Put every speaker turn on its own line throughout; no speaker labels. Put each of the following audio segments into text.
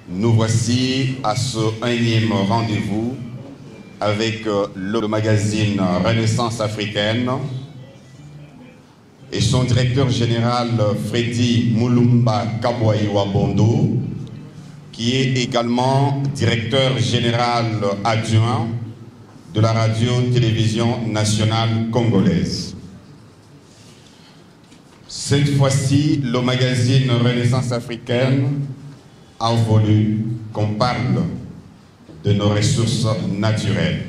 Nous voici à ce énième rendez-vous avec le magazine Renaissance africaine et son directeur général Freddy Mulumba Kabwaïwa Bondo, qui est également directeur général adjoint de la radio-télévision nationale congolaise. Cette fois-ci, le magazine Renaissance africaine a voulu qu'on parle de nos ressources naturelles.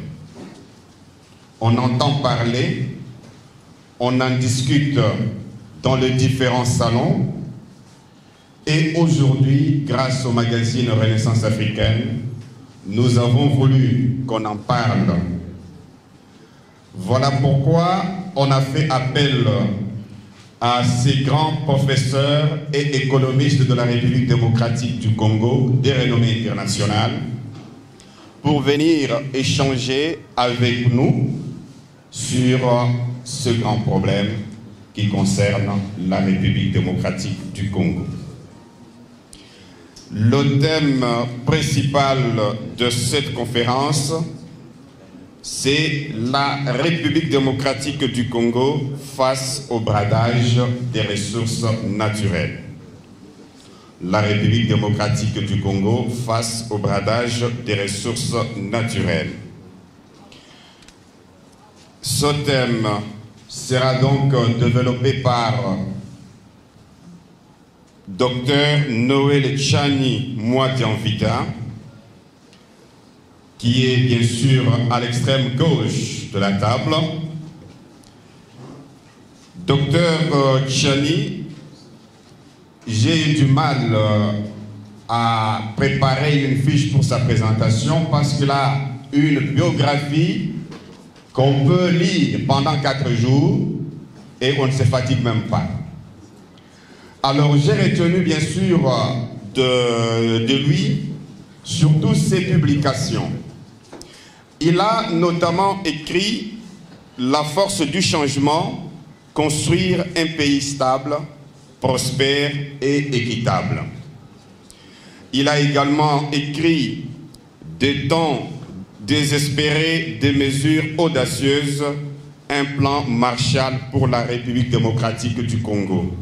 On entend parler, on en discute dans les différents salons, et aujourd'hui, grâce au magazine Renaissance africaine, nous avons voulu qu'on en parle. Voilà pourquoi on a fait appel à ces grands professeurs et économistes de la République démocratique du Congo, des renommées internationales, pour venir échanger avec nous sur ce grand problème qui concerne la République démocratique du Congo. Le thème principal de cette conférence, c'est la République démocratique du Congo face au bradage des ressources naturelles. La République démocratique du Congo face au bradage des ressources naturelles. Ce thème sera donc développé par Dr Noël Tchani Mwadianvita, qui est bien sûr à l'extrême gauche de la table. Docteur Tchani, j'ai eu du mal à préparer une fiche pour sa présentation parce qu'il a une biographie qu'on peut lire pendant 4 jours et on ne se fatigue même pas. Alors j'ai retenu bien sûr de lui surtout ses publications. Il a notamment écrit La force du changement, construire un pays stable, prospère et équitable. Il a également écrit Des temps désespérés, des mesures audacieuses, un plan Marshall pour la République démocratique du Congo.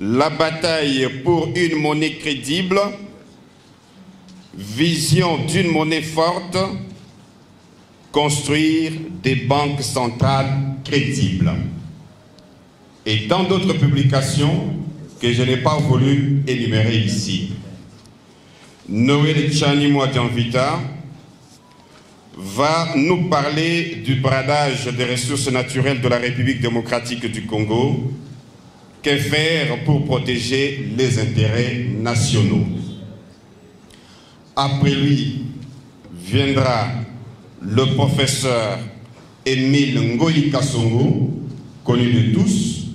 La bataille pour une monnaie crédible, vision d'une monnaie forte, construire des banques centrales crédibles. Et tant d'autres publications que je n'ai pas voulu énumérer ici. Noël Tchani Mwadianvita va nous parler du bradage des ressources naturelles de la République démocratique du Congo. Que faire pour protéger les intérêts nationaux? Après lui viendra le professeur Émile Ngoyi Kasongo, connu de tous,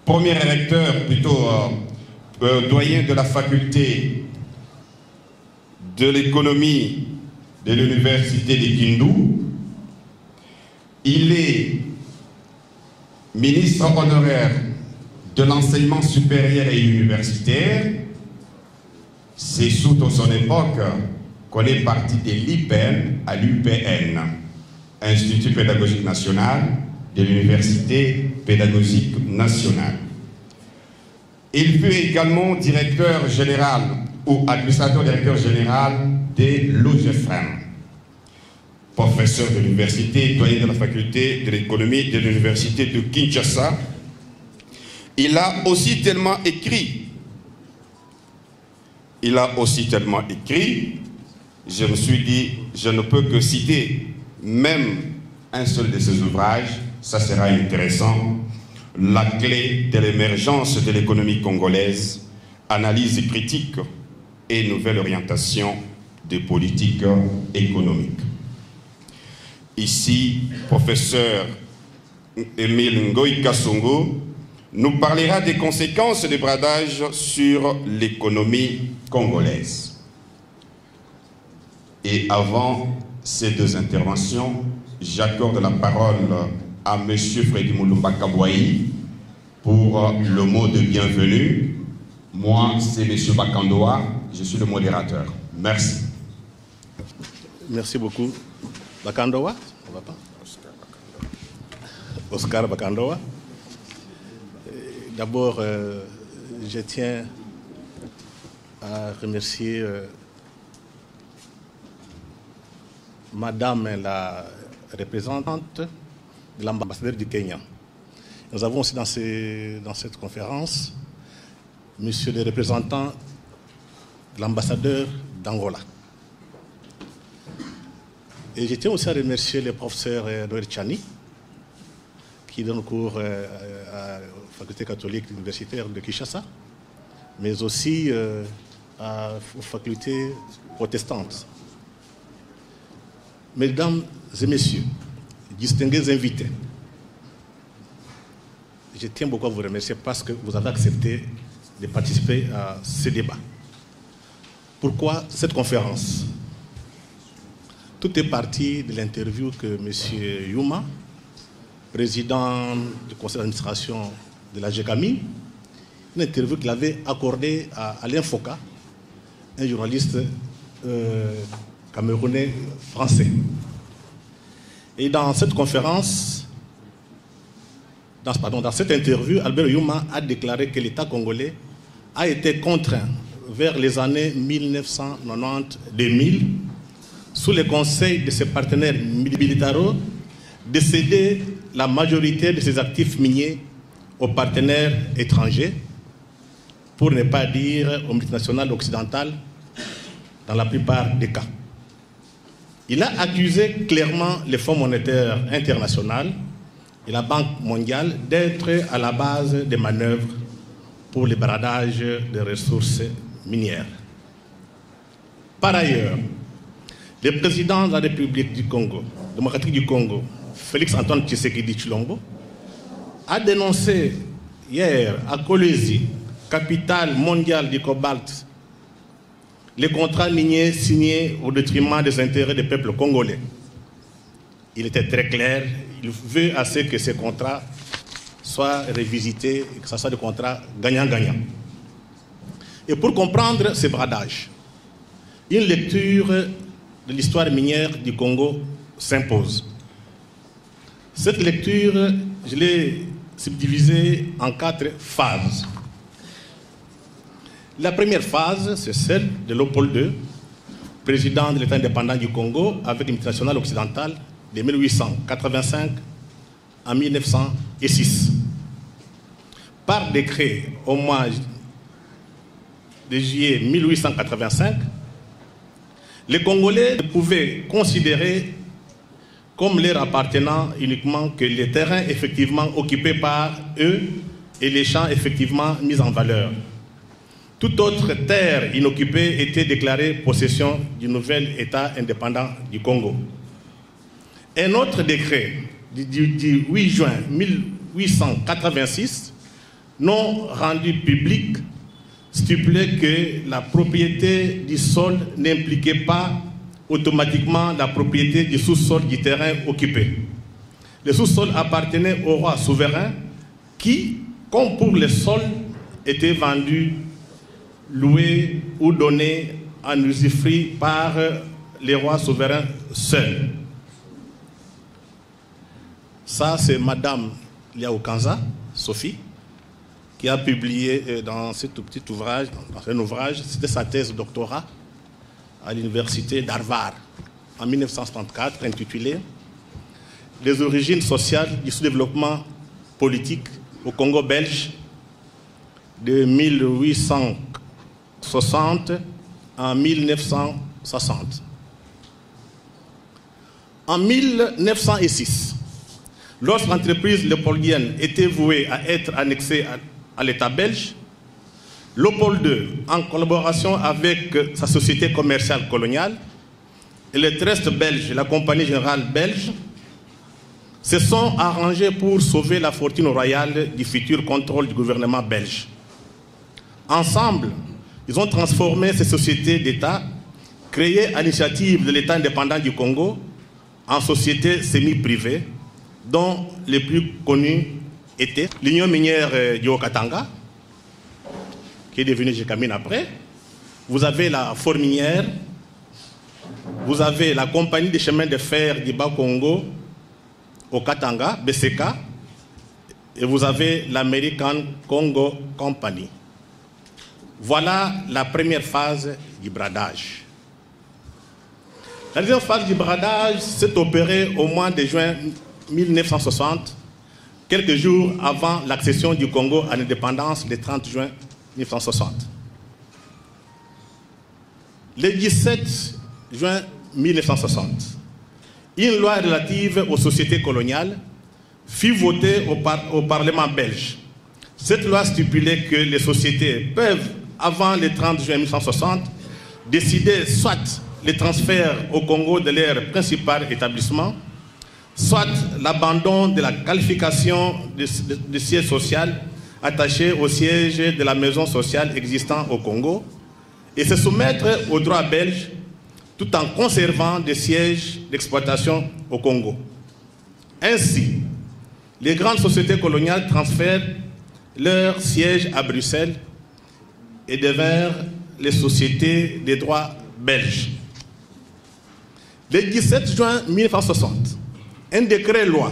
premier recteur, plutôt doyen de la faculté de l'économie de l'université de Kindu. Il est ministre honoraire de l'enseignement supérieur et universitaire. C'est sous son époque qu'on est parti de l'IPN à l'UPN, Institut pédagogique national de l'Université pédagogique nationale. Il fut également directeur général ou administrateur directeur général de l'OGFM, professeur de l'université, doyen de la faculté de l'économie de l'université de Kinshasa. Il a aussi tellement écrit. Je me suis dit, je ne peux que citer même un seul de ses ouvrages, ça sera intéressant. La clé de l'émergence de l'économie congolaise, analyse critique et nouvelle orientation des politiques économiques. Ici, professeur Émile Ngoyi Kasongo nous parlera des conséquences des bradages sur l'économie congolaise. Et avant ces deux interventions, j'accorde la parole à M. Freddy Moulumba Kabouaï pour le mot de bienvenue. Moi, c'est M. Bakandoa, je suis le modérateur. Merci.
Merci beaucoup. Bakandoa, on va pas. Oscar Bakandoa. D'abord, je tiens à remercier Madame la représentante de l'ambassadeur du Kenya. Nous avons aussi dans cette conférence Monsieur le représentant de l'ambassadeur d'Angola. Et je tiens aussi à remercier le professeur Noël Tchani, qui donne cours à la faculté catholique universitaire de Kinshasa, mais aussi aux facultés protestantes. Mesdames et messieurs, distingués invités, je tiens beaucoup à vous remercier parce que vous avez accepté de participer à ce débat. Pourquoi cette conférence? Tout est parti de l'interview que M. Yuma, président du conseil d'administration de la GECAMI, une interview qu'il avait accordée à Alain Foka, un journaliste camerounais français. Et dans cette conférence, dans cette interview, Albert Yuma a déclaré que l'État congolais a été contraint vers les années 1990-2000, sous le conseil de ses partenaires militaires, de céder la majorité de ses actifs miniers aux partenaires étrangers, pour ne pas dire aux multinationales occidentales, dans la plupart des cas. Il a accusé clairement le Fonds monétaire international et la Banque mondiale d'être à la base des manœuvres pour le bradage des ressources minières. Par ailleurs, le président de la République du Congo, démocratique du Congo, Félix-Antoine Tshisekedi Tshilombo, a dénoncé hier à Kolwezi, capitale mondiale du cobalt, les contrats miniers signés au détriment des intérêts des peuples congolais. Il était très clair, il veut assez que ces contrats soient révisités et que ce soit des contrats gagnant-gagnant. Et pour comprendre ces bradages, une lecture de l'histoire minière du Congo s'impose. Cette lecture, je l'ai subdivisée en 4 phases. La première phase, c'est celle de Léopold II, président de l'État indépendant du Congo, avec une multinationale occidentale de 1885 à 1906. Par décret au mois de juillet 1885, les Congolais ne pouvaient considérer comme leur appartenant uniquement que les terrains effectivement occupés par eux et les champs effectivement mis en valeur. Toute autre terre inoccupée était déclarée possession du nouvel État indépendant du Congo. Un autre décret du 8 juin 1886, non rendu public, stipulait que la propriété du sol n'impliquait pas automatiquement la propriété du sous-sol du terrain occupé. Le sous-sol appartenait au roi souverain qui, comme pour le sol, était vendu, loué ou donné en usufruit par les rois souverains seuls. Ça, c'est Madame Liao Kanza, Sophie, qui a publié dans ce tout petit ouvrage, dans un ouvrage, c'était sa thèse de doctorat à l'université d'Harvard en 1934, intitulé « Les origines sociales du sous-développement politique au Congo belge de 1860 à 1960 ». En 1906, lorsque l'entreprise léopoldienne était vouée à être annexée à l'État belge, Léopold II, en collaboration avec sa société commerciale coloniale et le trust belge, la Compagnie générale belge, se sont arrangés pour sauver la fortune royale du futur contrôle du gouvernement belge. Ensemble, ils ont transformé ces sociétés d'État, créées à l'initiative de l'État indépendant du Congo, en sociétés semi-privées, dont les plus connues étaient l'Union minière du Haut-Katanga, qui est devenue Gécamine après. Vous avez la Forminière, vous avez la Compagnie des chemins de fer du Bas-Congo au Katanga, BCK, et vous avez l'American Congo Company. Voilà la première phase du bradage. La deuxième phase du bradage s'est opérée au mois de juin 1960, quelques jours avant l'accession du Congo à l'indépendance le 30 juin 1960. Le 17 juin 1960, une loi relative aux sociétés coloniales fut votée au Parlement belge. Cette loi stipulait que les sociétés peuvent, avant le 30 juin 1960, décider soit le transfert au Congo de leur principal établissement, soit l'abandon de la qualification de siège social attaché au siège de la maison sociale existant au Congo et se soumettre aux droits belges tout en conservant des sièges d'exploitation au Congo. Ainsi, les grandes sociétés coloniales transfèrent leurs sièges à Bruxelles et devinrent les sociétés des droits belges. Le 17 juin 1960, un décret-loi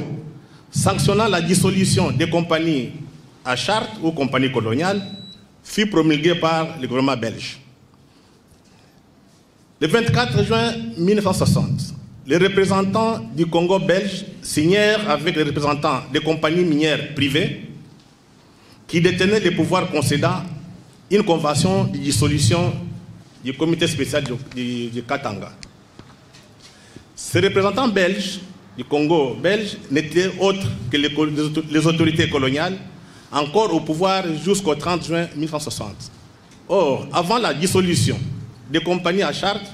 sanctionnant la dissolution des compagnies à charte ou compagnies coloniales fut promulgué par le gouvernement belge. Le 24 juin 1960, les représentants du Congo belge signèrent avec les représentants des compagnies minières privées qui détenaient les pouvoirs concédants une convention de dissolution du comité spécial du Katanga. Ces représentants belges du Congo belge n'étaient autres que les autorités coloniales, encore au pouvoir jusqu'au 30 juin 1960. Or, avant la dissolution des compagnies à charte,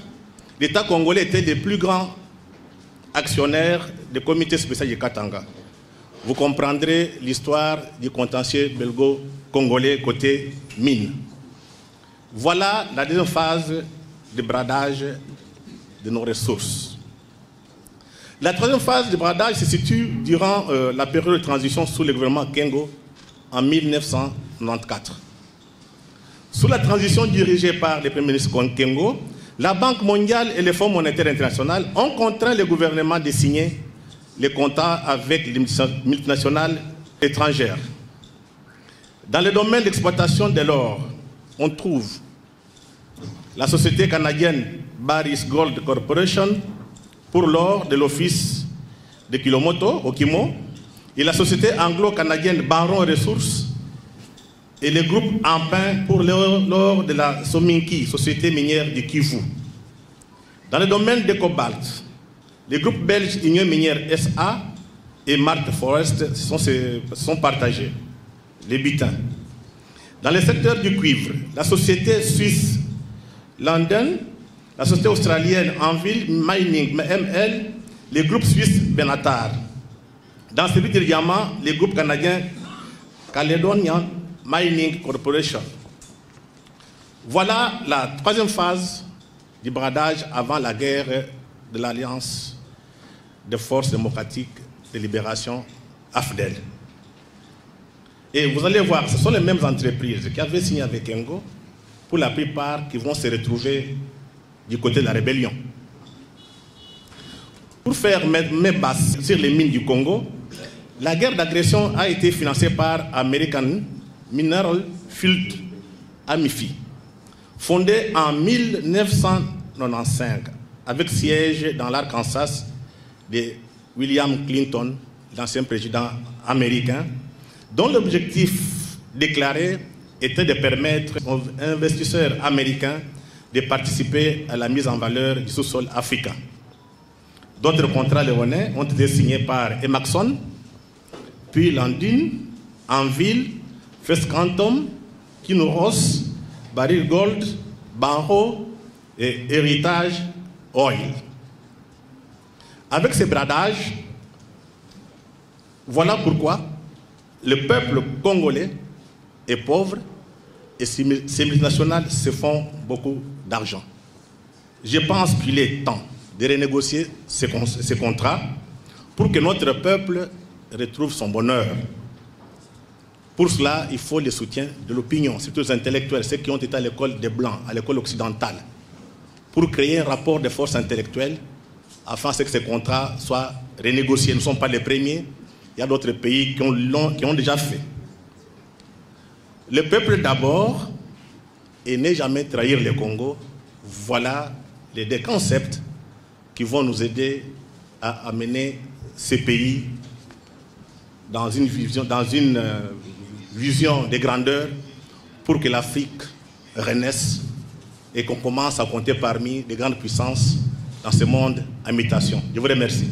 l'État congolais était le plus grand actionnaire du comité spécial du Katanga. Vous comprendrez l'histoire du contentieux belgo-congolais côté mine. Voilà la deuxième phase de bradage de nos ressources. La troisième phase de bradage se situe durant la période de transition sous le gouvernement Kengo en 1994. Sous la transition dirigée par le Premier ministre Kengo, la Banque mondiale et le Fonds monétaire international ont contraint le gouvernement de signer les contrats avec les multinationales étrangères. Dans le domaine d'exploitation de l'or, on trouve la société canadienne Barrick Gold Corporation pour l'or de l'office de Kilomoto, au Kimo, et la société anglo-canadienne Baron Resources et le groupe Ampin pour l'or de la Sominki, société minière du Kivu. Dans le domaine de cobalt, les groupes belges Union Minière SA et Mark Forest sont partagés, les butins. Dans le secteur du cuivre, la société suisse London, la société australienne Anvil Mining ML, les groupes suisses Benatar. Dans celui du diamant, les groupes canadiens Caledonian Mining Corporation. Voilà la troisième phase du bradage avant la guerre de l'Alliance des forces démocratiques de libération, AFDEL. Et vous allez voir, ce sont les mêmes entreprises qui avaient signé avec Kengo, pour la plupart qui vont se retrouver du côté de la rébellion. Pour faire mes bases sur les mines du Congo, la guerre d'agression a été financée par American Mineral Field Amifi, fondée en 1995 avec siège dans l'Arkansas de William Clinton, l'ancien président américain, dont l'objectif déclaré était de permettre aux investisseurs américains de participer à la mise en valeur du sous-sol africain. D'autres contrats léonais ont été signés par Emaxon, puis Landin, Anvil, First Quantum, Kinross, Barrick Gold, Banro et Heritage Oil. Avec ces bradages, Voilà pourquoi le peuple congolais est pauvre et ces multinationales se font beaucoup d'argent. Je pense qu'il est temps de renégocier ces contrats pour que notre peuple retrouve son bonheur. Pour cela, il faut le soutien de l'opinion, surtout les intellectuels, ceux qui ont été à l'école des Blancs, à l'école occidentale, pour créer un rapport de force intellectuelle afin que ces contrats soient renégociés. Nous ne sommes pas les premiers, il y a d'autres pays qui ont déjà fait. Le peuple d'abord et ne jamais trahir le Congo, voilà les deux concepts qui vont nous aider à amener ces pays dans une vision de grandeur pour que l'Afrique renaisse et qu'on commence à compter parmi les grandes puissances dans ce monde en mutation. Je vous remercie.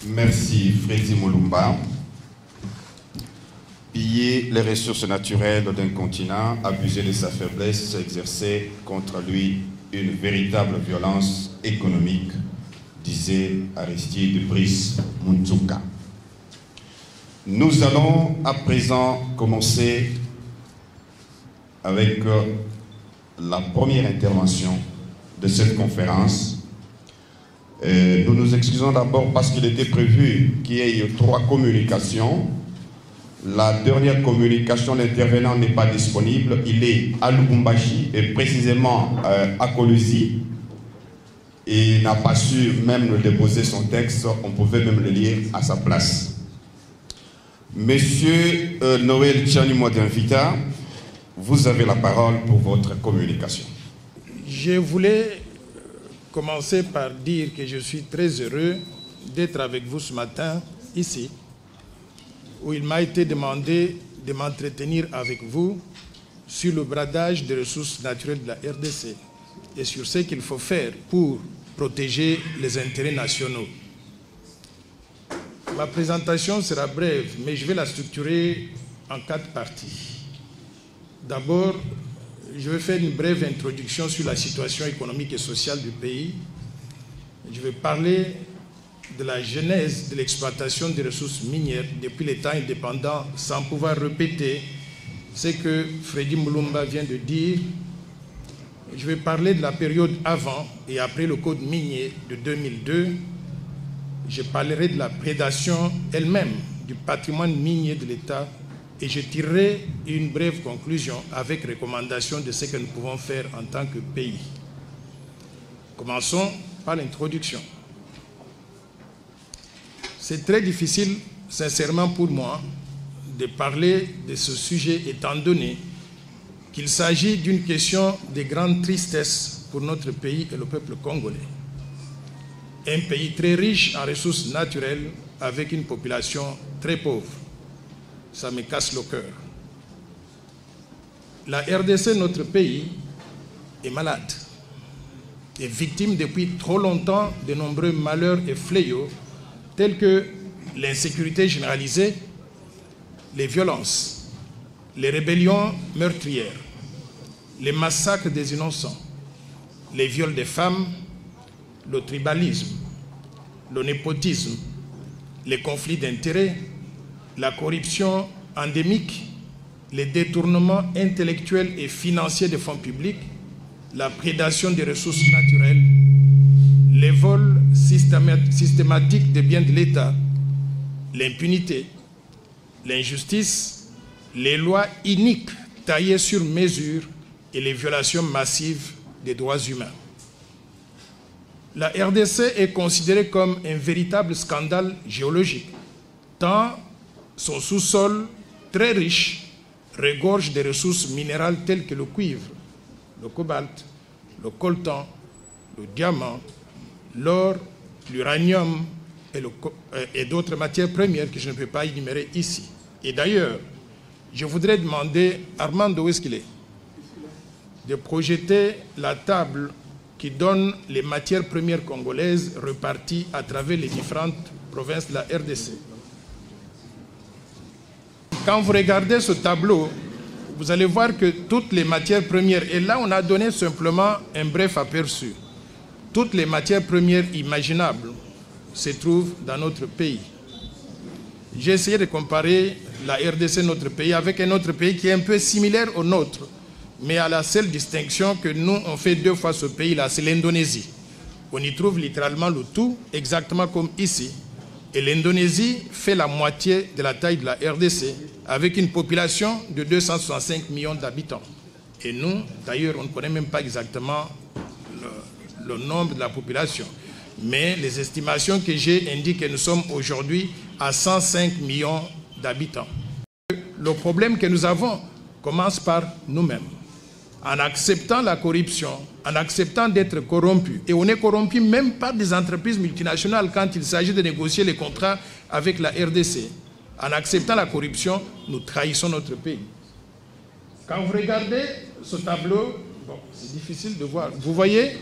Merci Freddy Mulumba. Piller les ressources naturelles d'un continent, abuser de sa faiblesse, exercer contre lui une véritable violence économique, disait Aristide Brice Muntouka. Nous allons à présent commencer avec la première intervention de cette conférence. Nous nous excusons d'abord parce qu'il était prévu qu'il y ait 3 communications. La dernière communication, l'intervenant n'est pas disponible. Il est à Lubumbashi et précisément à Kolwezi. Et n'a pas su même déposer son texte. On pouvait même le lire à sa place. Monsieur Noël Tchani-Modinvita, vous avez la parole pour votre communication.
Je voulais commencer par dire que je suis très heureux d'être avec vous ce matin, ici, où il m'a été demandé de m'entretenir avec vous sur le bradage des ressources naturelles de la RDC et sur ce qu'il faut faire pour protéger les intérêts nationaux. Ma présentation sera brève, mais je vais la structurer en 4 parties. D'abord, je vais faire une brève introduction sur la situation économique et sociale du pays. Je vais parler de la genèse de l'exploitation des ressources minières depuis les temps indépendants, sans pouvoir répéter ce que Freddy Mulumba vient de dire. Je vais parler de la période avant et après le code minier de 2002. Je parlerai de la prédation elle-même du patrimoine minier de l'État et je tirerai une brève conclusion avec recommandation de ce que nous pouvons faire en tant que pays. Commençons par l'introduction. C'est très difficile, sincèrement pour moi, de parler de ce sujet étant donné qu'il s'agit d'une question de grande tristesse pour notre pays et le peuple congolais. Un pays très riche en ressources naturelles avec une population très pauvre. Ça me casse le cœur. La RDC, notre pays, est malade, est victime depuis trop longtemps de nombreux malheurs et fléaux tels que l'insécurité généralisée, les violences, les rébellions meurtrières, les massacres des innocents, les viols des femmes, le tribalisme, le népotisme, les conflits d'intérêts, la corruption endémique, les détournements intellectuels et financiers des fonds publics, la prédation des ressources naturelles, les vols systématiques des biens de l'État, l'impunité, l'injustice, les lois iniques taillées sur mesure et les violations massives des droits humains. La RDC est considérée comme un véritable scandale géologique, tant son sous-sol très riche regorge des ressources minérales telles que le cuivre, le cobalt, le coltan, le diamant, l'or, l'uranium et d'autres matières premières que je ne peux pas énumérer ici. Et d'ailleurs, je voudrais demander, Armando, où est-ce qu'il est, de projeter la table qui donne les matières premières congolaises reparties à travers les différentes provinces de la RDC. Quand vous regardez ce tableau, vous allez voir que toutes les matières premières, et là on a donné simplement un bref aperçu, toutes les matières premières imaginables se trouvent dans notre pays. j'ai essayé de comparer la RDC, notre pays, avec un autre pays qui est un peu similaire au nôtre, mais à la seule distinction que nous, on fait 2 fois ce pays-là, c'est l'Indonésie. On y trouve littéralement le tout, exactement comme ici. Et l'Indonésie fait la moitié de la taille de la RDC, avec une population de 265 millions d'habitants. Et nous, d'ailleurs, on ne connaît même pas exactement le nombre de la population. Mais les estimations que j'ai indiquent que nous sommes aujourd'hui à 105 millions d'habitants. Le problème que nous avons commence par nous-mêmes. En acceptant la corruption, en acceptant d'être corrompu, et on est corrompu même par des entreprises multinationales quand il s'agit de négocier les contrats avec la RDC. En acceptant la corruption, nous trahissons notre pays. Quand vous regardez ce tableau, bon, c'est difficile de voir. Vous voyez?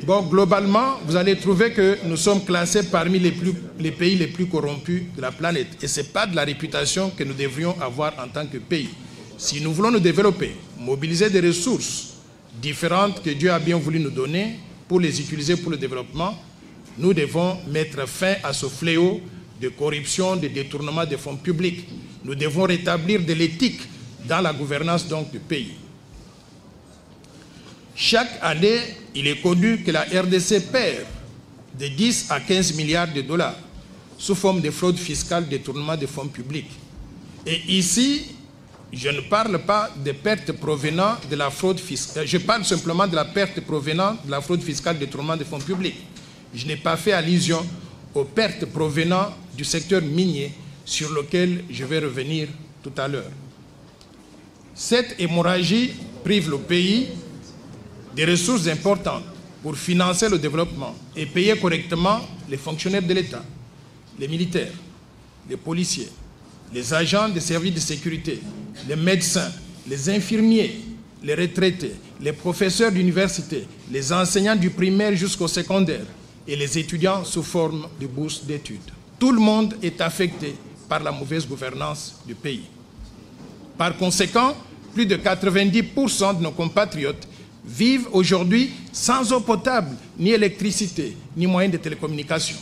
Bon, globalement, vous allez trouver que nous sommes classés parmi les pays les plus corrompus de la planète. Et ce n'est pas de la réputation que nous devrions avoir en tant que pays. Si nous voulons nous développer, mobiliser des ressources différentes que Dieu a bien voulu nous donner pour les utiliser pour le développement, nous devons mettre fin à ce fléau de corruption, de détournement des fonds publics. Nous devons rétablir de l'éthique dans la gouvernance donc, du pays. Chaque année, il est connu que la RDC perd de 10 à 15 milliards de dollars sous forme de fraude fiscale, détournement des fonds publics. Et ici, je ne parle pas de pertes provenant de la fraude fiscale, je parle simplement de la perte provenant de la fraude fiscale, détournement des fonds publics. Je n'ai pas fait allusion aux pertes provenant du secteur minier sur lequel je vais revenir tout à l'heure. Cette hémorragie prive le pays des ressources importantes pour financer le développement et payer correctement les fonctionnaires de l'État, les militaires, les policiers, les agents des services de sécurité, les médecins, les infirmiers, les retraités, les professeurs d'université, les enseignants du primaire jusqu'au secondaire et les étudiants sous forme de bourses d'études. Tout le monde est affecté par la mauvaise gouvernance du pays. Par conséquent, plus de 90% de nos compatriotes vivent aujourd'hui sans eau potable, ni électricité, ni moyens de télécommunication.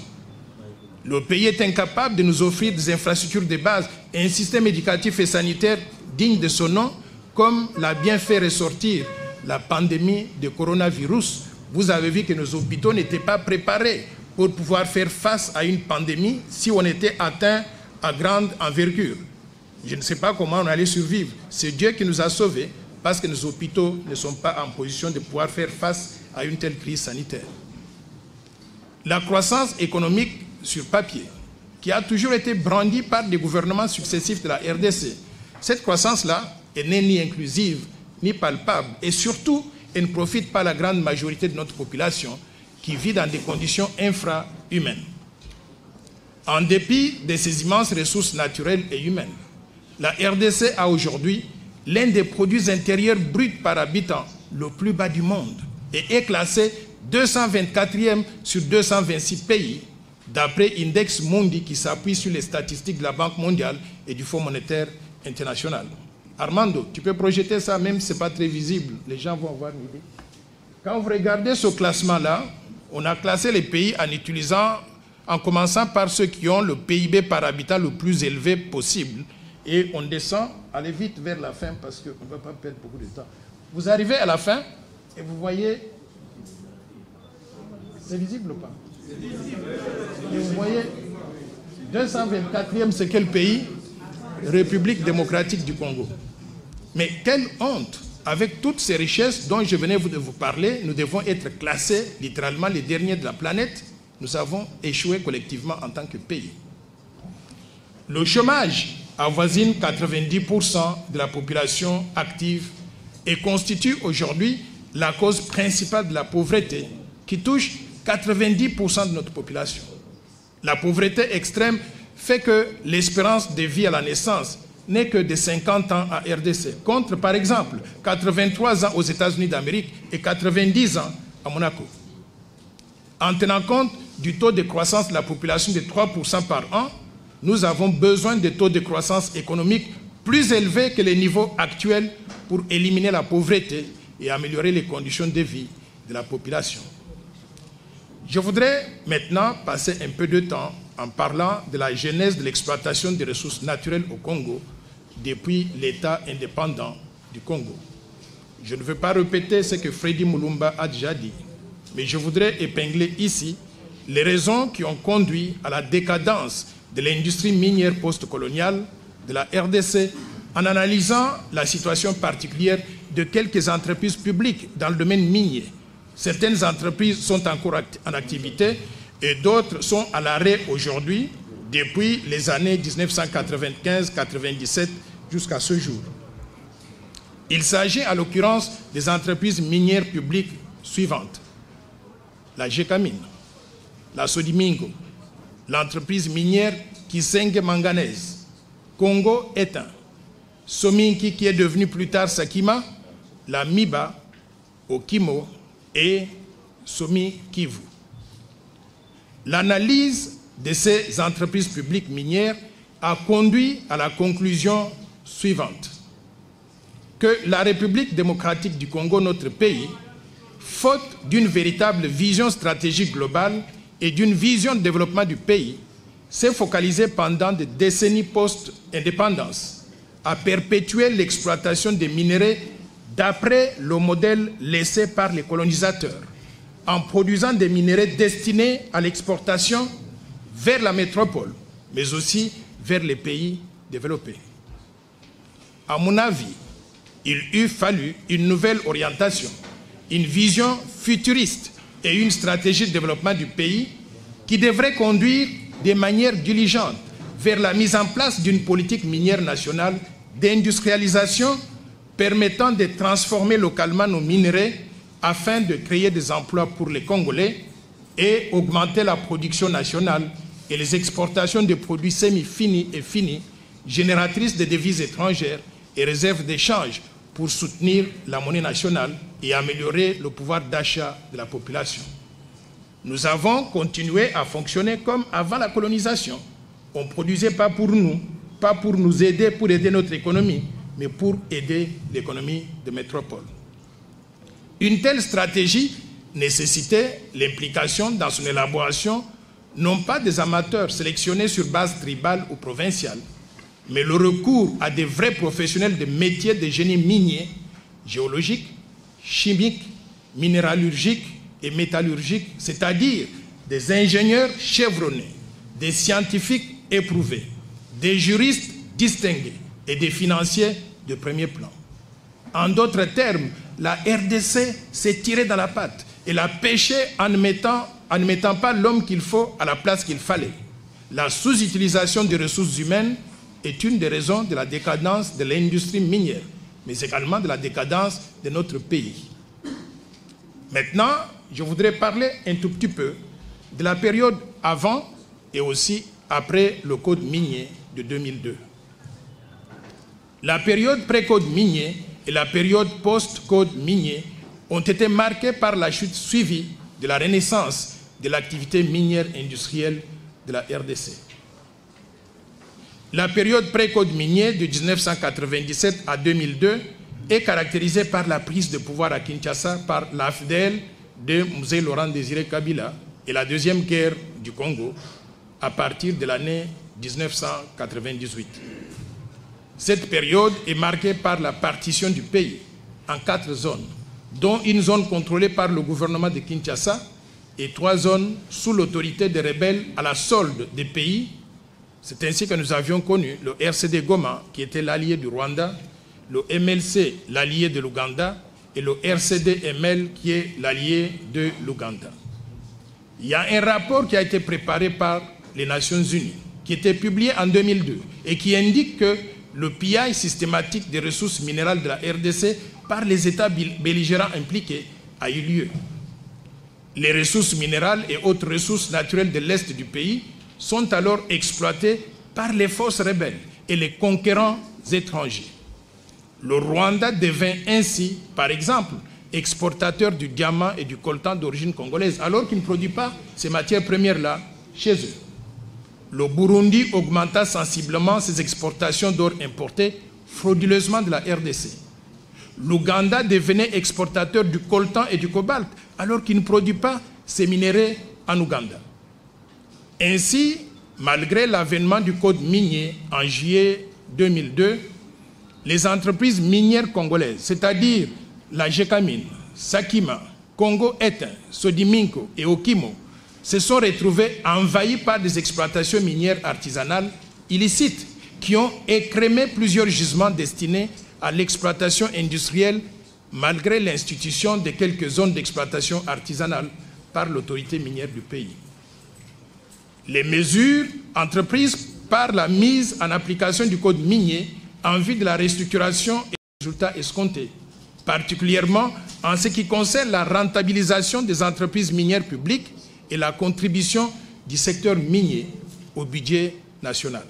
Le pays est incapable de nous offrir des infrastructures de base et un système éducatif et sanitaire digne de son nom, comme l'a bien fait ressortir la pandémie de coronavirus. Vous avez vu que nos hôpitaux n'étaient pas préparés pour pouvoir faire face à une pandémie si on était atteint à grande envergure. Je ne sais pas comment on allait survivre. C'est Dieu qui nous a sauvés, parce que nos hôpitaux ne sont pas en position de pouvoir faire face à une telle crise sanitaire. La croissance économique sur papier, qui a toujours été brandie par des gouvernements successifs de la RDC, cette croissance-là n'est ni inclusive, ni palpable, et surtout, elle ne profite pas à la grande majorité de notre population qui vit dans des conditions infra-humaines. En dépit de ces immenses ressources naturelles et humaines, la RDC a aujourd'hui l'un des produits intérieurs bruts par habitant le plus bas du monde et est classé 224e sur 226 pays d'après Index Mundi qui s'appuie sur les statistiques de la Banque mondiale et du Fonds monétaire international. Armando, tu peux projeter ça même si ce n'est pas très visible, les gens vont avoir une idée. Quand vous regardez ce classement-là, on a classé les pays en commençant par ceux qui ont le PIB par habitant le plus élevé possible. Et on descend, allez vite vers la fin parce qu'on ne va pas perdre beaucoup de temps. Vous arrivez à la fin et vous voyez... C'est visible ou pas? C'est visible. Et vous voyez, 224e, c'est quel pays? République démocratique du Congo. Mais quelle honte! Avec toutes ces richesses dont je venais de vous parler, nous devons être classés, littéralement les derniers de la planète. Nous avons échoué collectivement en tant que pays. Le chômage avoisine 90% de la population active et constitue aujourd'hui la cause principale de la pauvreté qui touche 90% de notre population. La pauvreté extrême fait que l'espérance de vie à la naissance n'est que de 50 ans à RDC, contre par exemple 83 ans aux États-Unis d'Amérique et 90 ans à Monaco. En tenant compte du taux de croissance de la population de 3% par an, nous avons besoin de taux de croissance économique plus élevés que les niveaux actuels pour éliminer la pauvreté et améliorer les conditions de vie de la population. Je voudrais maintenant passer un peu de temps en parlant de la genèse de l'exploitation des ressources naturelles au Congo depuis l'État indépendant du Congo. Je ne veux pas répéter ce que Freddy Mulumba a déjà dit, mais je voudrais épingler ici les raisons qui ont conduit à la décadence de l'industrie minière post-coloniale de la RDC en analysant la situation particulière de quelques entreprises publiques dans le domaine minier. Certaines entreprises sont encore en activité et d'autres sont à l'arrêt aujourd'hui depuis les années 1995-97 jusqu'à ce jour. Il s'agit à l'occurrence des entreprises minières publiques suivantes. La Gécamine, la Sodimingo, l'entreprise minière Kisenge Manganèse, Congo Étain, Sominki qui est devenu plus tard Sakima, la Miba, Okimo et Somi Kivu. L'analyse de ces entreprises publiques minières a conduit à la conclusion suivante, que la République démocratique du Congo, notre pays, faute d'une véritable vision stratégique globale et d'une vision de développement du pays, s'est focalisée pendant des décennies post-indépendance à perpétuer l'exploitation des minerais d'après le modèle laissé par les colonisateurs, en produisant des minerais destinés à l'exportation vers la métropole, mais aussi vers les pays développés. À mon avis, il eût fallu une nouvelle orientation, une vision futuriste et une stratégie de développement du pays qui devrait conduire de manière diligente vers la mise en place d'une politique minière nationale d'industrialisation permettant de transformer localement nos minerais afin de créer des emplois pour les Congolais et augmenter la production nationale et les exportations de produits semi-finis et finis, génératrices de devises étrangères et réserves d'échange pour soutenir la monnaie nationale et améliorer le pouvoir d'achat de la population. Nous avons continué à fonctionner comme avant la colonisation. On ne produisait pas pour nous, pas pour nous aider, pour aider notre économie, mais pour aider l'économie de métropole. Une telle stratégie nécessitait l'implication dans son élaboration non pas des amateurs sélectionnés sur base tribale ou provinciale, mais le recours à des vrais professionnels de métiers de génie minier, géologique, chimique, minéralurgique et métallurgique, c'est-à-dire des ingénieurs chevronnés, des scientifiques éprouvés, des juristes distingués et des financiers de premier plan. En d'autres termes, la RDC s'est tirée dans la patte et l'a pêché en ne mettant pas l'homme qu'il faut à la place qu'il fallait. La sous-utilisation des ressources humaines est une des raisons de la décadence de l'industrie minière, mais également de la décadence de notre pays. Maintenant, je voudrais parler un tout petit peu de la période avant et aussi après le code minier de 2002. La période pré-code minier et la période post-code minier ont été marquées par la chute suivie de la renaissance de l'activité minière industrielle de la RDC. La période pré-code minier de 1997 à 2002 est caractérisée par la prise de pouvoir à Kinshasa par l'AFDL de Mzee Laurent Désiré Kabila et la deuxième guerre du Congo à partir de l'année 1998. Cette période est marquée par la partition du pays en 4 zones, dont une zone contrôlée par le gouvernement de Kinshasa et 3 zones sous l'autorité des rebelles à la solde des pays. C'est ainsi que nous avions connu le RCD Goma, qui était l'allié du Rwanda, le MLC, l'allié de l'Ouganda, et le RCD-ML, qui est l'allié de l'Ouganda. Il y a un rapport qui a été préparé par les Nations Unies, qui était publié en 2002, et qui indique que le pillage systématique des ressources minérales de la RDC par les États belligérants impliqués a eu lieu. Les ressources minérales et autres ressources naturelles de l'Est du pays sont alors exploitées par les forces rebelles et les conquérants étrangers. Le Rwanda devint ainsi, par exemple, exportateur du diamant et du coltan d'origine congolaise, alors qu'il ne produit pas ces matières premières-là chez eux. Le Burundi augmenta sensiblement ses exportations d'or importé frauduleusement de la RDC. L'Ouganda devenait exportateur du coltan et du cobalt, alors qu'il ne produit pas ces minéraux en Ouganda. Ainsi, malgré l'avènement du code minier en juillet 2002, les entreprises minières congolaises, c'est-à-dire la Gécamine, Sakima, Congo Étain, Sodiminco et Okimo, se sont retrouvées envahies par des exploitations minières artisanales illicites qui ont écrémé plusieurs gisements destinés à l'exploitation industrielle malgré l'institution de quelques zones d'exploitation artisanale par l'autorité minière du pays. Les mesures entreprises par la mise en application du code minier en vue de la restructuration et des résultats escomptés, particulièrement en ce qui concerne la rentabilisation des entreprises minières publiques et la contribution du secteur minier au budget national.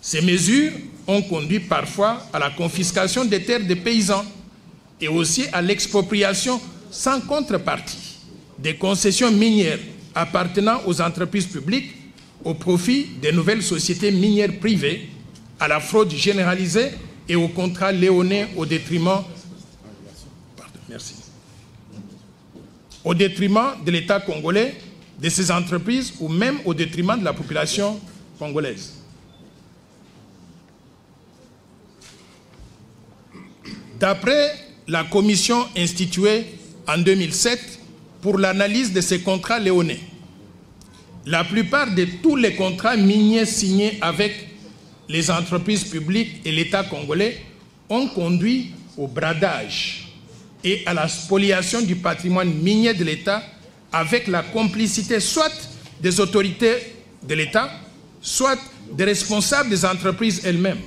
Ces mesures ont conduit parfois à la confiscation des terres des paysans et aussi à l'expropriation sans contrepartie des concessions minières appartenant aux entreprises publiques au profit des nouvelles sociétés minières privées, à la fraude généralisée et aux contrats léonins au détriment de l'État congolais, de ses entreprises ou même au détriment de la population congolaise. D'après la commission instituée en 2007 pour l'analyse de ces contrats léonais, la plupart de tous les contrats miniers signés avec les entreprises publiques et l'État congolais ont conduit au bradage et à la spoliation du patrimoine minier de l'État avec la complicité soit des autorités de l'État, soit des responsables des entreprises elles-mêmes.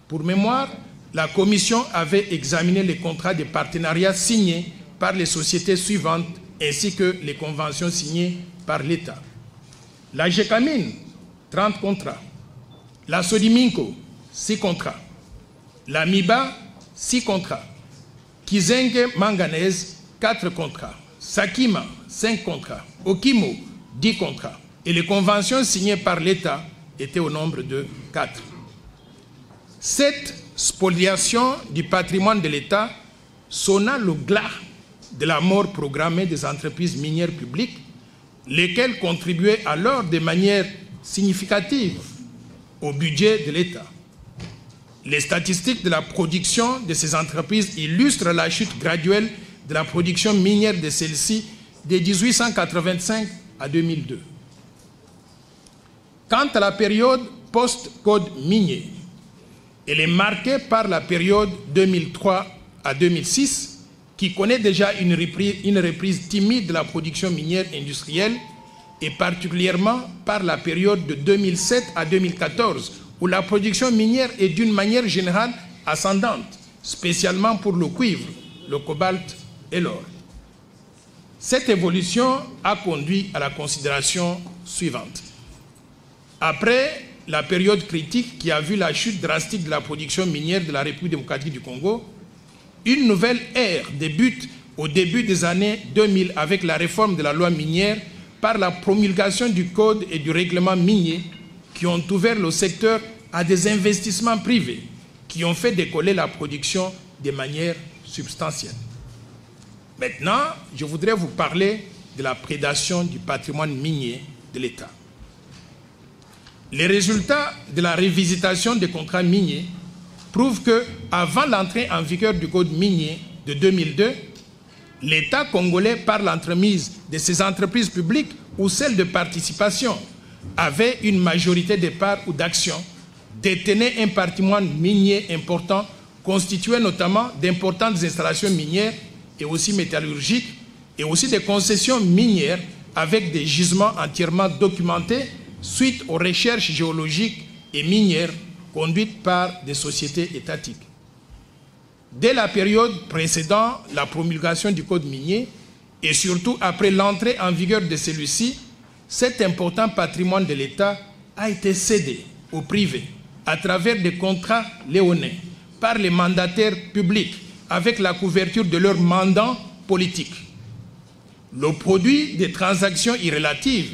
Pour mémoire, la Commission avait examiné les contrats de partenariat signés par les sociétés suivantes ainsi que les conventions signées par l'État. La Gécamine, 30 contrats. La Sodiminco, 6 contrats. La Miba, 6 contrats. Kizenge Manganese, 4 contrats. Sakima, 5 contrats. Okimo, 10 contrats. Et les conventions signées par l'État étaient au nombre de 4. Cette spoliation du patrimoine de l'État sonna le glas de la mort programmée des entreprises minières publiques, lesquelles contribuaient alors de manière significative au budget de l'État. Les statistiques de la production de ces entreprises illustrent la chute graduelle de la production minière de celles-ci de 1885 à 2002. Quant à la période post-code minier, elle est marquée par la période 2003 à 2006, qui connaît déjà une reprise timide de la production minière industrielle, et particulièrement par la période de 2007 à 2014, où la production minière est d'une manière générale ascendante, spécialement pour le cuivre, le cobalt et l'or. Cette évolution a conduit à la considération suivante. Après la période critique qui a vu la chute drastique de la production minière de la République démocratique du Congo, une nouvelle ère débute au début des années 2000 avec la réforme de la loi minière par la promulgation du code et du règlement minier qui ont ouvert le secteur à des investissements privés qui ont fait décoller la production de manière substantielle. Maintenant, je voudrais vous parler de la prédation du patrimoine minier de l'État. Les résultats de la révisitation des contrats miniers prouvent qu'avant l'entrée en vigueur du code minier de 2002, l'État congolais, par l'entremise de ses entreprises publiques ou celles de participation, avait une majorité de parts ou d'actions, détenait un patrimoine minier important, constitué notamment d'importantes installations minières et aussi métallurgiques, et aussi des concessions minières avec des gisements entièrement documentés suite aux recherches géologiques et minières conduites par des sociétés étatiques. Dès la période précédant la promulgation du code minier et surtout après l'entrée en vigueur de celui-ci, cet important patrimoine de l'État a été cédé au privé à travers des contrats léonins par les mandataires publics avec la couverture de leurs mandats politiques. Le produit des transactions irrélatives,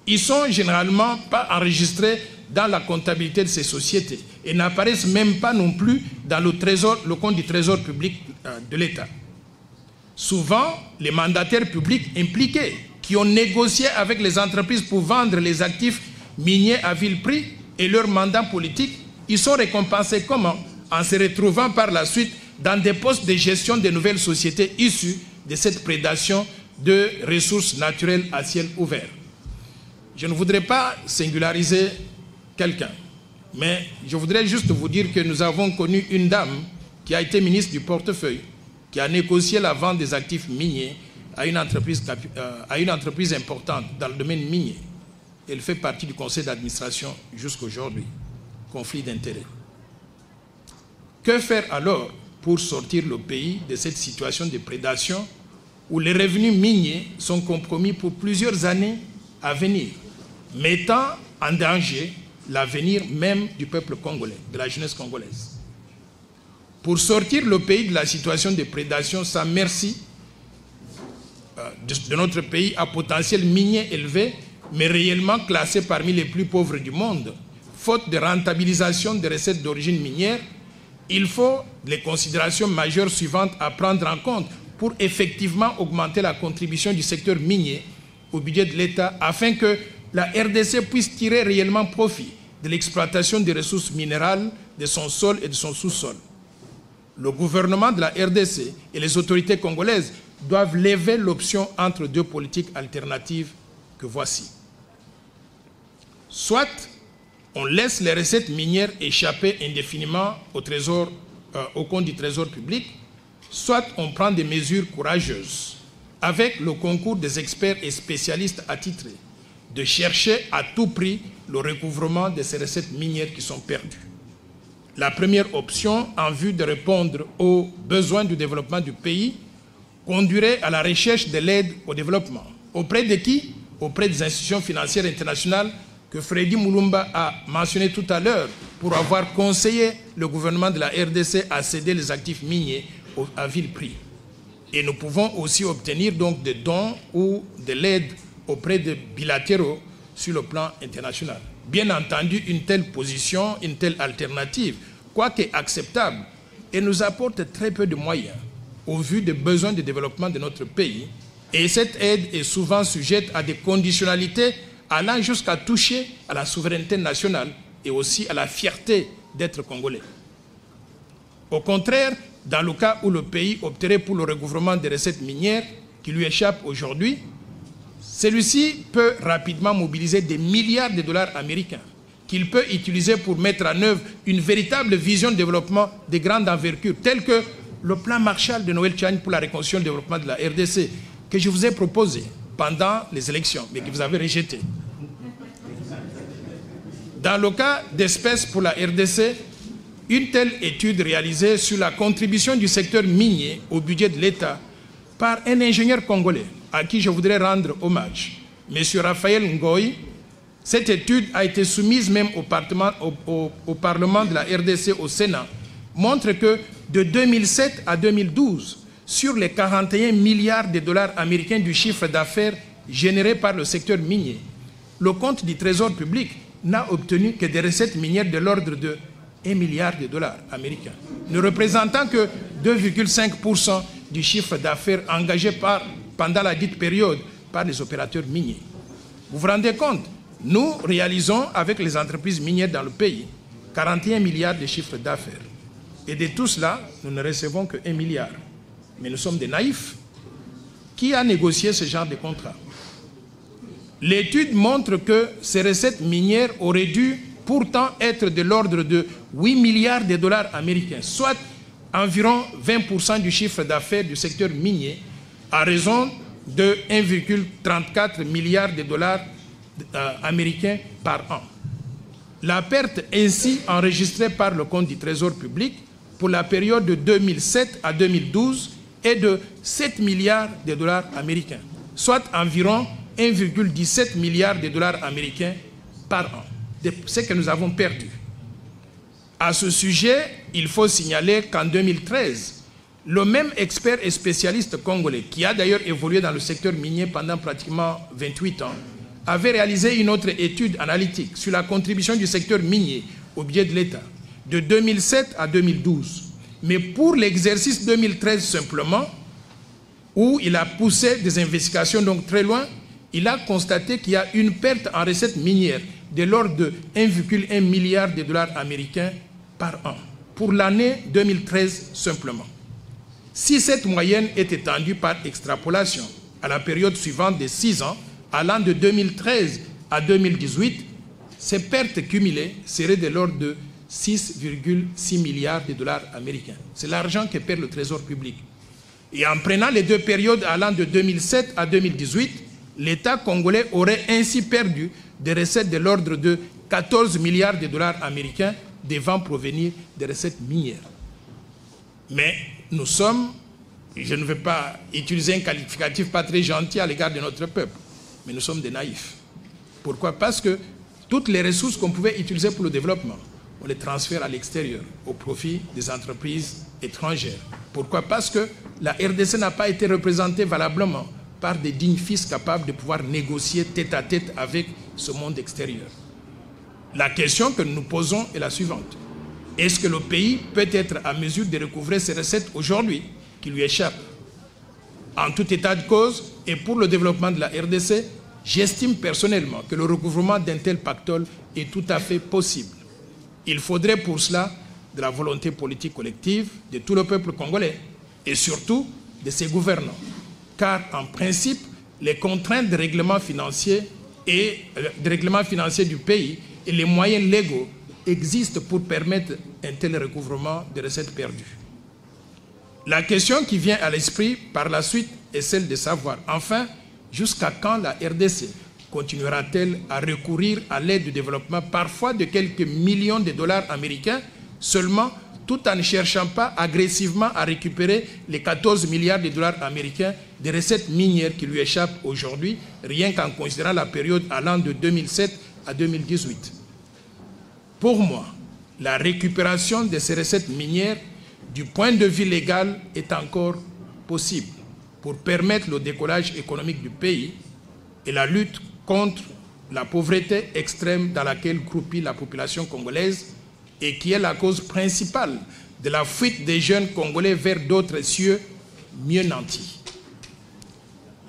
ils ne sont généralement pas enregistrés dans la comptabilité de ces sociétés et n'apparaissent même pas non plus dans le compte du trésor public de l'État. Souvent, les mandataires publics impliqués qui ont négocié avec les entreprises pour vendre les actifs miniers à vil prix et leur mandat politique, ils sont récompensés comment? En se retrouvant par la suite dans des postes de gestion de nouvelles sociétés issues de cette prédation de ressources naturelles à ciel ouvert. Je ne voudrais pas singulariser quelqu'un, mais je voudrais juste vous dire que nous avons connu une dame qui a été ministre du portefeuille, qui a négocié la vente des actifs miniers à une entreprise importante dans le domaine minier. Elle fait partie du conseil d'administration jusqu'à aujourd'hui. Conflit d'intérêts. Que faire alors pour sortir le pays de cette situation de prédation où les revenus miniers sont compromis pour plusieurs années à venir, mettant en danger l'avenir même du peuple congolais, de la jeunesse congolaise? Pour sortir le pays de la situation de prédation sans merci de notre pays à potentiel minier élevé, mais réellement classé parmi les plus pauvres du monde, faute de rentabilisation des recettes d'origine minière, il faut les considérations majeures suivantes à prendre en compte pour effectivement augmenter la contribution du secteur minier au budget de l'État afin que la RDC puisse tirer réellement profit de l'exploitation des ressources minérales de son sol et de son sous-sol. Le gouvernement de la RDC et les autorités congolaises doivent lever l'option entre deux politiques alternatives que voici. Soit on laisse les recettes minières échapper indéfiniment au compte du trésor public, soit on prend des mesures courageuses, avec le concours des experts et spécialistes attitrés, de chercher à tout prix le recouvrement de ces recettes minières qui sont perdues. La première option, en vue de répondre aux besoins du développement du pays, conduirait à la recherche de l'aide au développement. Auprès de qui? Auprès des institutions financières internationales que Freddy Mulumba a mentionné tout à l'heure pour avoir conseillé le gouvernement de la RDC à céder les actifs miniers à vil prix. Et nous pouvons aussi obtenir donc des dons ou de l'aide auprès de bilatéraux sur le plan international. Bien entendu, une telle position, une telle alternative, quoique acceptable, elle nous apporte très peu de moyens au vu des besoins de développement de notre pays. Et cette aide est souvent sujette à des conditionnalités allant jusqu'à toucher à la souveraineté nationale et aussi à la fierté d'être congolais. Au contraire, dans le cas où le pays opterait pour le recouvrement des recettes minières qui lui échappent aujourd'hui, celui-ci peut rapidement mobiliser des milliards de dollars américains qu'il peut utiliser pour mettre en œuvre une véritable vision de développement de grande envergure, telle que le plan Marshall de Noël Tchani pour la reconstruction et le développement de la RDC, que je vous ai proposé pendant les élections, mais que vous avez rejeté. Dans le cas d'espèces pour la RDC, une telle étude réalisée sur la contribution du secteur minier au budget de l'État par un ingénieur congolais, à qui je voudrais rendre hommage, M. Raphaël Ngoï. Cette étude a été soumise même au Parlement de la RDC au Sénat, montre que de 2007 à 2012, sur les 41 milliards de dollars américains du chiffre d'affaires généré par le secteur minier, le compte du Trésor public n'a obtenu que des recettes minières de l'ordre de 1 milliard de dollars américains, ne représentant que 2,5% du chiffre d'affaires engagé pendant la dite période par les opérateurs miniers. Vous vous rendez compte? Nous réalisons avec les entreprises minières dans le pays 41 milliards de chiffre d'affaires. Et de tout cela, nous ne recevons que 1 milliard. Mais nous sommes des naïfs. Qui a négocié ce genre de contrat? L'étude montre que ces recettes minières auraient dû pourtant être de l'ordre de 8 milliards de dollars américains, soit environ 20% du chiffre d'affaires du secteur minier, à raison de 1,34 milliard de dollars américains par an. La perte ainsi enregistrée par le compte du Trésor public pour la période de 2007 à 2012 est de 7 milliards de dollars américains, soit environ 1,17 milliard de dollars américains par an, de ce que nous avons perdu. À ce sujet, il faut signaler qu'en 2013, le même expert et spécialiste congolais, qui a d'ailleurs évolué dans le secteur minier pendant pratiquement 28 ans, avait réalisé une autre étude analytique sur la contribution du secteur minier au budget de l'État de 2007 à 2012. Mais pour l'exercice 2013 simplement, où il a poussé des investigations donc très loin, il a constaté qu'il y a une perte en recettes minières de l'ordre de 1,1 milliard de dollars américains par an, pour l'année 2013 simplement. Si cette moyenne est étendue par extrapolation à la période suivante de 6 ans, allant de 2013 à 2018, ces pertes cumulées seraient de l'ordre de 6,6 milliards de dollars américains. C'est l'argent que perd le Trésor public. Et en prenant les deux périodes allant de 2007 à 2018, l'État congolais aurait ainsi perdu des recettes de l'ordre de 14 milliards de dollars américains devant provenir des recettes minières. Mais nous sommes, je ne veux pas utiliser un qualificatif pas très gentil à l'égard de notre peuple, mais nous sommes des naïfs. Pourquoi? Parce que toutes les ressources qu'on pouvait utiliser pour le développement, on les transfère à l'extérieur, au profit des entreprises étrangères. Pourquoi? Parce que la RDC n'a pas été représentée valablement par des dignes fils capables de pouvoir négocier tête à tête avec ce monde extérieur. La question que nous nous posons est la suivante. Est-ce que le pays peut être à mesure de recouvrer ses recettes aujourd'hui qui lui échappent? En tout état de cause, et pour le développement de la RDC, j'estime personnellement que le recouvrement d'un tel pactole est tout à fait possible. Il faudrait pour cela de la volonté politique collective de tout le peuple congolais et surtout de ses gouvernants. Car en principe, les contraintes de règlement financier du pays et les moyens légaux existent pour permettre un tel recouvrement de recettes perdues. La question qui vient à l'esprit par la suite est celle de savoir, enfin, jusqu'à quand la RDC continuera-t-elle à recourir à l'aide du développement, parfois de quelques millions de dollars américains, seulement tout en ne cherchant pas agressivement à récupérer les 14 milliards de dollars américains des recettes minières qui lui échappent aujourd'hui, rien qu'en considérant la période allant de 2007 à 2018. Pour moi, la récupération de ces recettes minières, du point de vue légal, est encore possible pour permettre le décollage économique du pays et la lutte contre la pauvreté extrême dans laquelle croupit la population congolaise et qui est la cause principale de la fuite des jeunes Congolais vers d'autres cieux mieux nantis.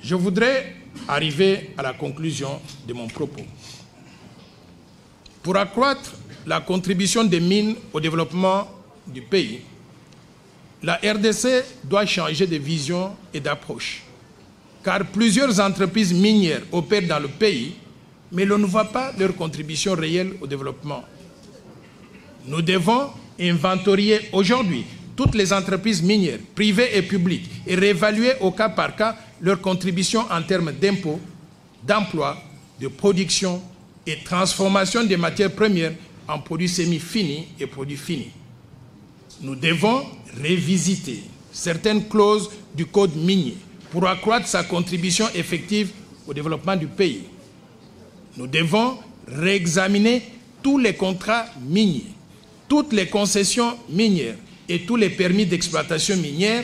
Je voudrais arriver à la conclusion de mon propos. Pour accroître la contribution des mines au développement du pays, la RDC doit changer de vision et d'approche, car plusieurs entreprises minières opèrent dans le pays, mais l'on ne voit pas leur contribution réelle au développement. Nous devons inventorier aujourd'hui toutes les entreprises minières, privées et publiques, et réévaluer au cas par cas leur contribution en termes d'impôts, d'emploi, de production et transformation des matières premières en produits semi-finis et produits finis. Nous devons révisiter certaines clauses du code minier pour accroître sa contribution effective au développement du pays. Nous devons réexaminer tous les contrats miniers, toutes les concessions minières et tous les permis d'exploitation minière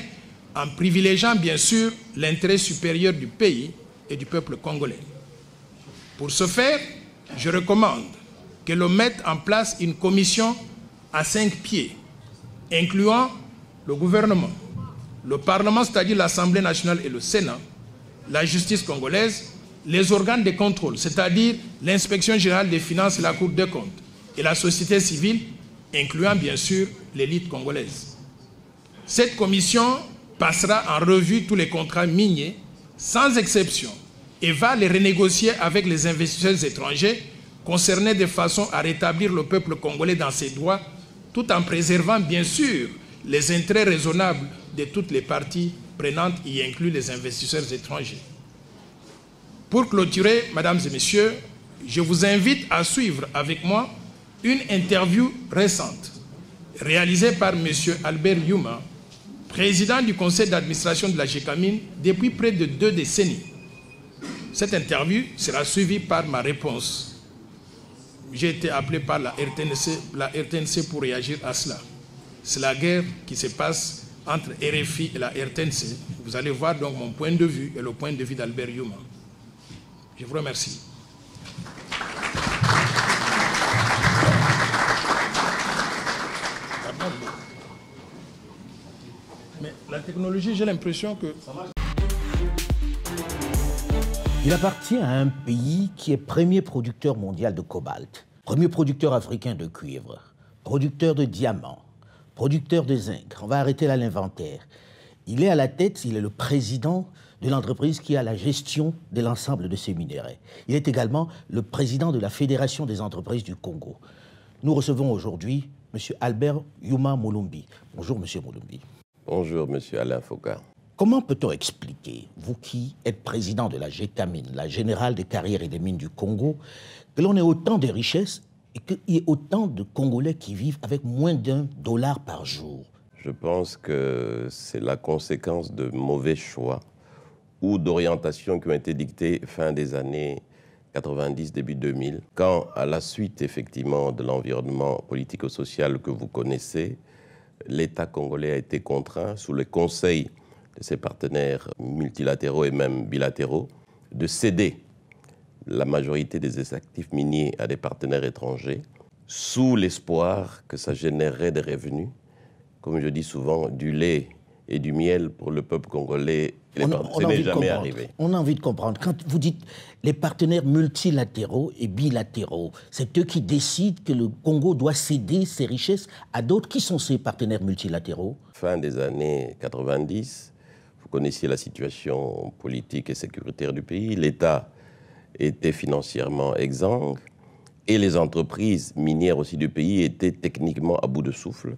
en privilégiant bien sûr l'intérêt supérieur du pays et du peuple congolais. Pour ce faire, je recommande que l'on mette en place une commission à 5 pieds, incluant le gouvernement, le Parlement, c'est-à-dire l'Assemblée nationale et le Sénat, la justice congolaise, les organes de contrôle, c'est-à-dire l'inspection générale des finances et la Cour des comptes, et la société civile, incluant bien sûr l'élite congolaise. Cette commission passera en revue tous les contrats miniers, sans exception, et va les renégocier avec les investisseurs étrangers concernés de façon à rétablir le peuple congolais dans ses droits, tout en préservant bien sûr les intérêts raisonnables de toutes les parties prenantes, y inclus les investisseurs étrangers. Pour clôturer, mesdames et messieurs, je vous invite à suivre avec moi une interview récente réalisée par M. Albert Yuma, président du conseil d'administration de la GECAMINE depuis près de 2 décennies. Cette interview sera suivie par ma réponse. J'ai été appelé par la RTNC pour réagir à cela. C'est la guerre qui se passe entre RFI et la RTNC. Vous allez voir donc mon point de vue et le point de vue d'Albert Yuma. Je vous remercie. Mais la technologie, j'ai l'impression que...
Il appartient à un pays qui est premier producteur mondial de cobalt, premier producteur africain de cuivre, producteur de diamants, producteur de zinc. On va arrêter là l'inventaire. Il est à la tête, il est le président de l'entreprise qui a la gestion de l'ensemble de ces minéraux. Il est également le président de la Fédération des entreprises du Congo. Nous recevons aujourd'hui M. Albert Yuma Mulumbi. Bonjour M. Mulumbi.
Bonjour M. Alain Foucault.
Comment peut-on expliquer, vous qui êtes président de la GECAMINE, la Générale des carrières et des mines du Congo, que l'on ait autant de richesses et qu'il y ait autant de Congolais qui vivent avec moins d'$1 par jour?
Je pense que c'est la conséquence de mauvais choix ou d'orientations qui ont été dictées fin des années 90, début 2000, quand, à la suite, effectivement, de l'environnement politico-social que vous connaissez, l'État congolais a été contraint, sous le conseil de ses partenaires multilatéraux et même bilatéraux, de céder la majorité des actifs miniers à des partenaires étrangers, sous l'espoir que ça générerait des revenus, comme je dis souvent, du lait et du miel pour le peuple congolais. Ce n'est jamais arrivé.
On a envie de comprendre. Quand vous dites les partenaires multilatéraux et bilatéraux, c'est eux qui décident que le Congo doit céder ses richesses à d'autres. Qui sont ces partenaires multilatéraux?
Fin des années 90, vous connaissiez la situation politique et sécuritaire du pays. L'État était financièrement exsangue et les entreprises minières aussi du pays étaient techniquement à bout de souffle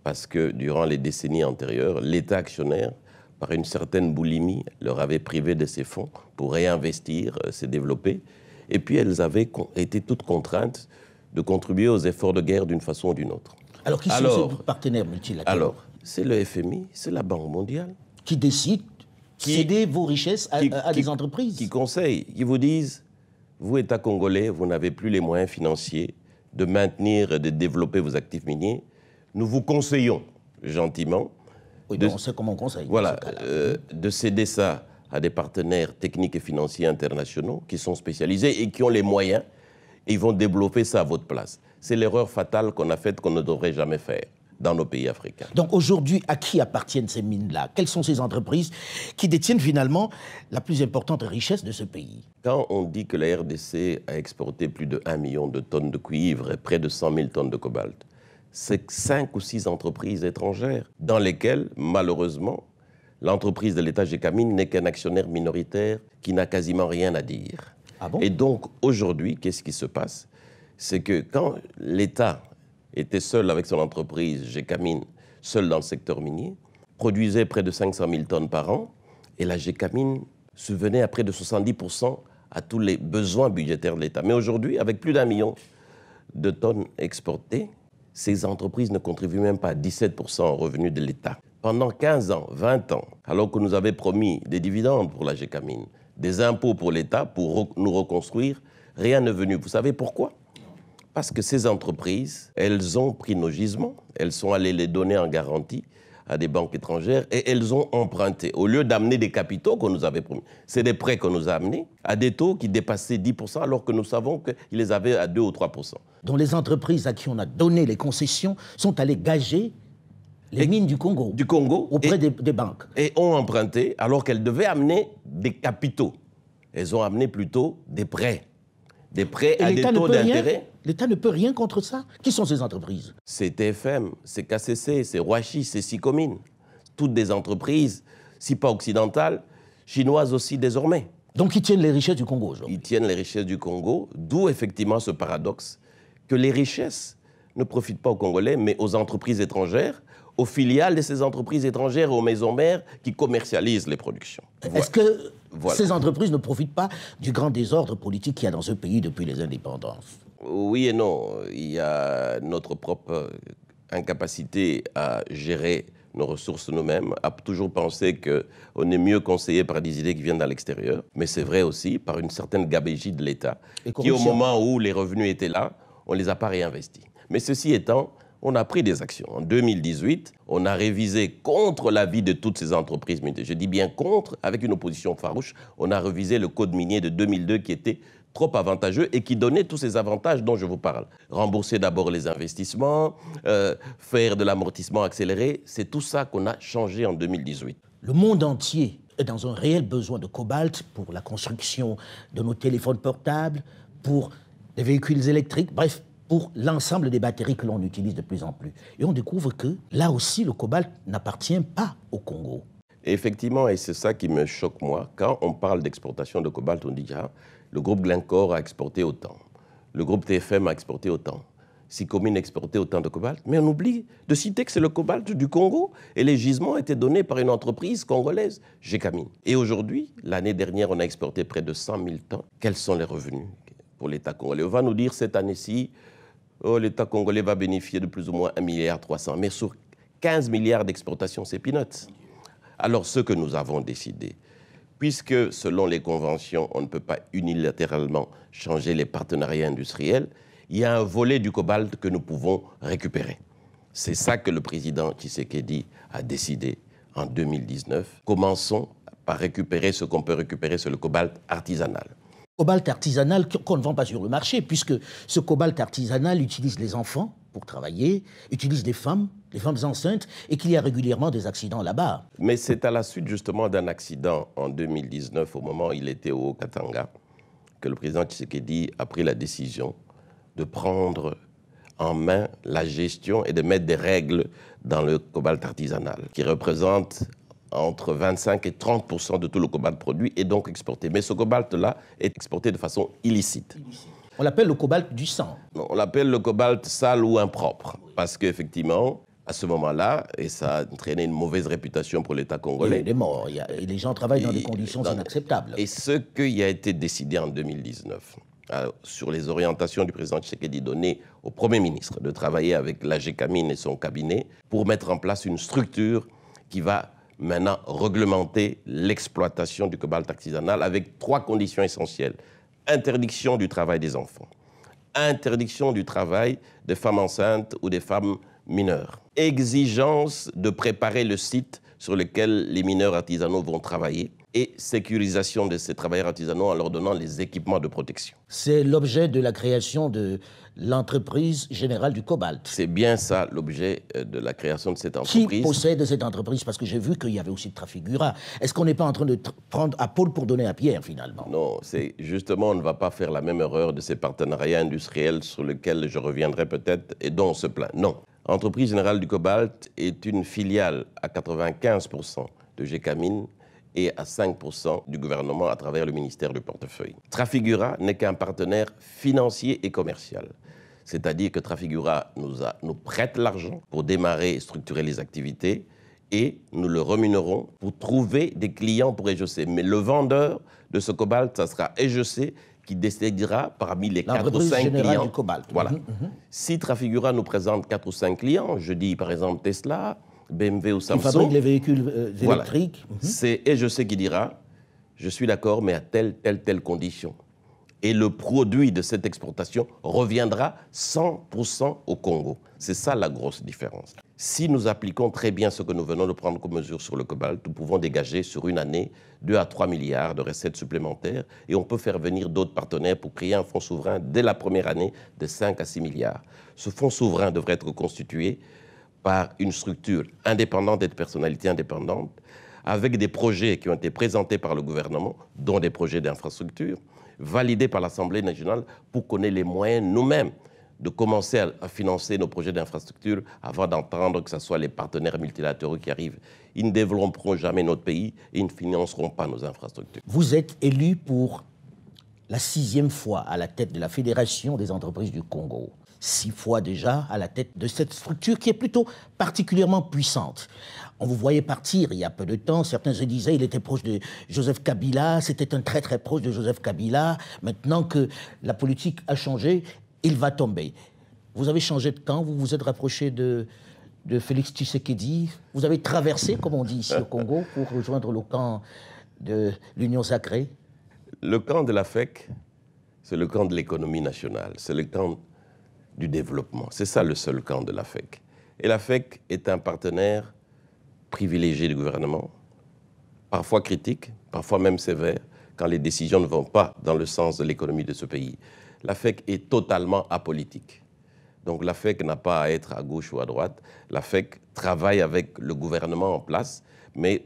parce que durant les décennies antérieures, l'État actionnaire, par une certaine boulimie, leur avait privé de ses fonds pour réinvestir, se développer. Et puis elles avaient été toutes contraintes de contribuer aux efforts de guerre d'une façon ou d'une autre.
Alors qui sont ces partenaires multilatéraux?
Alors, c'est le FMI, c'est la Banque mondiale.
Qui décident de céder vos richesses à des entreprises?
Qui conseillent, qui vous disent, vous, État congolais, vous n'avez plus les moyens financiers de maintenir et de développer vos actifs miniers. Nous vous conseillons gentiment.
Oui, on sait comment on conseille.
Voilà, de céder ça à des partenaires techniques et financiers internationaux qui sont spécialisés et qui ont les moyens, et ils vont développer ça à votre place. C'est l'erreur fatale qu'on a faite, qu'on ne devrait jamais faire dans nos pays africains.
Donc aujourd'hui, à qui appartiennent ces mines-là? Quelles sont ces entreprises qui détiennent finalement la plus importante richesse de ce pays?
Quand on dit que la RDC a exporté plus de 1 million de tonnes de cuivre et près de 100 000 tonnes de cobalt, c'est 5 ou 6 entreprises étrangères dans lesquelles, malheureusement, l'entreprise de l'État GECAMINE n'est qu'un actionnaire minoritaire qui n'a quasiment rien à dire.
Ah bon?
Et donc, aujourd'hui, qu'est-ce qui se passe? C'est que quand l'État était seul avec son entreprise GECAMINE, seul dans le secteur minier, produisait près de 500 000 tonnes par an, et la GECAMINE subvenait à près de 70% à tous les besoins budgétaires de l'État. Mais aujourd'hui, avec plus d'1 million de tonnes exportées, ces entreprises ne contribuent même pas à 17% aux revenus de l'État. Pendant 15 ans, 20 ans, alors que nous avions promis des dividendes pour la GECAMINE, des impôts pour l'État, pour nous reconstruire, rien n'est venu. Vous savez pourquoi? Parce que ces entreprises, elles ont pris nos gisements, elles sont allées les donner en garantie à des banques étrangères et elles ont emprunté. Au lieu d'amener des capitaux qu'on nous avait promis, c'est des prêts qu'on nous a amenés à des taux qui dépassaient 10% alors que nous savons qu'ils les avaient à 2 ou 3%.
Donc les entreprises à qui on a donné les concessions sont allées gager les mines du Congo. Auprès des banques.
Et ont emprunté alors qu'elles devaient amener des capitaux. Elles ont amené plutôt des prêts. Des prêts à des taux d'intérêt.
L'État ne peut rien contre ça. Qui sont ces entreprises?
C'est TFM, c'est KCC, c'est Roachi, c'est Sicomine. Toutes des entreprises, si pas occidentales, chinoises aussi désormais.
Donc ils tiennent les richesses du Congo aujourd'hui?
Ils tiennent les richesses du Congo, d'où effectivement ce paradoxe que les richesses ne profitent pas aux Congolais, mais aux entreprises étrangères, aux filiales de ces entreprises étrangères, aux maisons mères qui commercialisent les productions.
Est-ce que ces entreprises ne profitent pas du grand désordre politique qu'il y a dans ce pays depuis les indépendances?
Oui et non. Il y a notre propre incapacité à gérer nos ressources nous-mêmes, à toujours penser qu'on est mieux conseillé par des idées qui viennent de l'extérieur. Mais c'est vrai aussi par une certaine gabégie de l'État, qui au moment où les revenus étaient là, on ne les a pas réinvestis. Mais ceci étant, on a pris des actions. En 2018, on a révisé contre l'avis de toutes ces entreprises minières. Je dis bien contre, avec une opposition farouche, on a révisé le code minier de 2002 qui était trop avantageux et qui donnait tous ces avantages dont je vous parle. Rembourser d'abord les investissements, faire de l'amortissement accéléré, c'est tout ça qu'on a changé en 2018.
Le monde entier est dans un réel besoin de cobalt pour la construction de nos téléphones portables, pour les véhicules électriques, bref, pour l'ensemble des batteries que l'on utilise de plus en plus. Et on découvre que, là aussi, le cobalt n'appartient pas au Congo.
Effectivement, et c'est ça qui me choque, moi. Quand on parle d'exportation de cobalt, on dit le groupe Glencore a exporté autant, le groupe TFM a exporté autant, Sicomine a exporté autant de cobalt, mais on oublie de citer que c'est le cobalt du Congo et les gisements étaient donnés par une entreprise congolaise, Gécamine. Et aujourd'hui, l'année dernière, on a exporté près de 100 000 tonnes. Quels sont les revenus pour l'État congolais? On va nous dire cette année-ci, l'État congolais va bénéficier de plus ou moins 1,3 milliard, mais sur 15 milliards d'exportation, c'est peanuts. Alors, ce que nous avons décidé, puisque selon les conventions, on ne peut pas unilatéralement changer les partenariats industriels, il y a un volet du cobalt que nous pouvons récupérer. C'est ça que le président Tshisekedi a décidé en 2019. Commençons par récupérer ce qu'on peut récupérer sur le cobalt artisanal.
Cobalt artisanal qu'on ne vend pas sur le marché, puisque ce cobalt artisanal utilise les enfants pour travailler, utilise les femmes enceintes, et qu'il y a régulièrement des accidents là-bas.
Mais c'est à la suite justement d'un accident en 2019, au moment où il était au Haut-Katanga, que le président Tshisekedi a pris la décision de prendre en main la gestion et de mettre des règles dans le cobalt artisanal, qui représente entre 25 et 30% de tout le cobalt produit et donc exporté. Mais ce cobalt-là est exporté de façon illicite.
On l'appelle le cobalt du sang.
On l'appelle le cobalt sale ou impropre, parce qu'effectivement, à ce moment-là, et ça a entraîné une mauvaise réputation pour l'État congolais.
Il est mort, et les gens travaillent dans des conditions inacceptables.
Et ce qui a été décidé en 2019, sur les orientations du président Tshisekedi données au Premier ministre, de travailler avec la Gécamine et son cabinet pour mettre en place une structure qui va maintenant réglementer l'exploitation du cobalt artisanal avec 3 conditions essentielles. Interdiction du travail des enfants, interdiction du travail des femmes enceintes ou des femmes mineures, exigence de préparer le site sur lequel les mineurs artisanaux vont travailler et sécurisation de ces travailleurs artisanaux en leur donnant les équipements de protection.
C'est l'objet de la création de l'entreprise générale du cobalt.
C'est bien ça l'objet de la création de cette entreprise.
Qui possède cette entreprise? Parce que j'ai vu qu'il y avait aussi Trafigura. Est-ce qu'on n'est pas en train de prendre à Paul pour donner à Pierre, finalement?
Non, c'est justement, on ne va pas faire la même erreur de ces partenariats industriels sur lesquels je reviendrai peut-être et dont on se plaint. Non. Entreprise générale du cobalt est une filiale à 95% de Gécamine et à 5% du gouvernement à travers le ministère du portefeuille. Trafigura n'est qu'un partenaire financier et commercial. C'est-à-dire que Trafigura nous prête l'argent pour démarrer et structurer les activités et nous le rémunérons pour trouver des clients pour EGC. Mais le vendeur de ce cobalt, ça sera EGC qui décidera parmi les 4 ou 5 clients.
Du cobalt.
Voilà. Si Trafigura nous présente 4 ou 5 clients, je dis par exemple Tesla, BMW ou Samsung,
qui fabrique les véhicules électriques.
C'est EGC qui dira, je suis d'accord, mais à telle condition. Et le produit de cette exportation reviendra 100% au Congo. C'est ça la grosse différence. Si nous appliquons très bien ce que nous venons de prendre comme mesure sur le cobalt, nous pouvons dégager sur une année 2 à 3 milliards de recettes supplémentaires et on peut faire venir d'autres partenaires pour créer un fonds souverain dès la première année de 5 à 6 milliards. Ce fonds souverain devrait être constitué par une structure indépendante et de personnalités indépendantes avec des projets qui ont été présentés par le gouvernement, dont des projets d'infrastructure, validés par l'Assemblée nationale pour qu'on ait les moyens nous-mêmes de commencer à financer nos projets d'infrastructure avant d'entendre que ce soit les partenaires multilatéraux qui arrivent. Ils ne développeront jamais notre pays et ils ne financeront pas nos infrastructures.
Vous êtes élu pour la 6e fois à la tête de la Fédération des entreprises du Congo. 6 fois déjà à la tête de cette structure qui est plutôt particulièrement puissante. On vous voyait partir il y a peu de temps. Certains se disaient qu'il était proche de Joseph Kabila. C'était un très très proche de Joseph Kabila. Maintenant que la politique a changé, il va tomber. Vous avez changé de camp, vous vous êtes rapproché de Félix Tshisekedi. Vous avez traversé, comme on dit ici au Congo, pour rejoindre le camp de l'Union sacrée.
Le camp de la FEC, c'est le camp de l'économie nationale. C'est le camp du développement. C'est ça le seul camp de la FEC. Et la FEC est un partenaire privilégié du gouvernement, parfois critique, parfois même sévère, quand les décisions ne vont pas dans le sens de l'économie de ce pays. La FEC est totalement apolitique. Donc la FEC n'a pas à être à gauche ou à droite. La FEC travaille avec le gouvernement en place, mais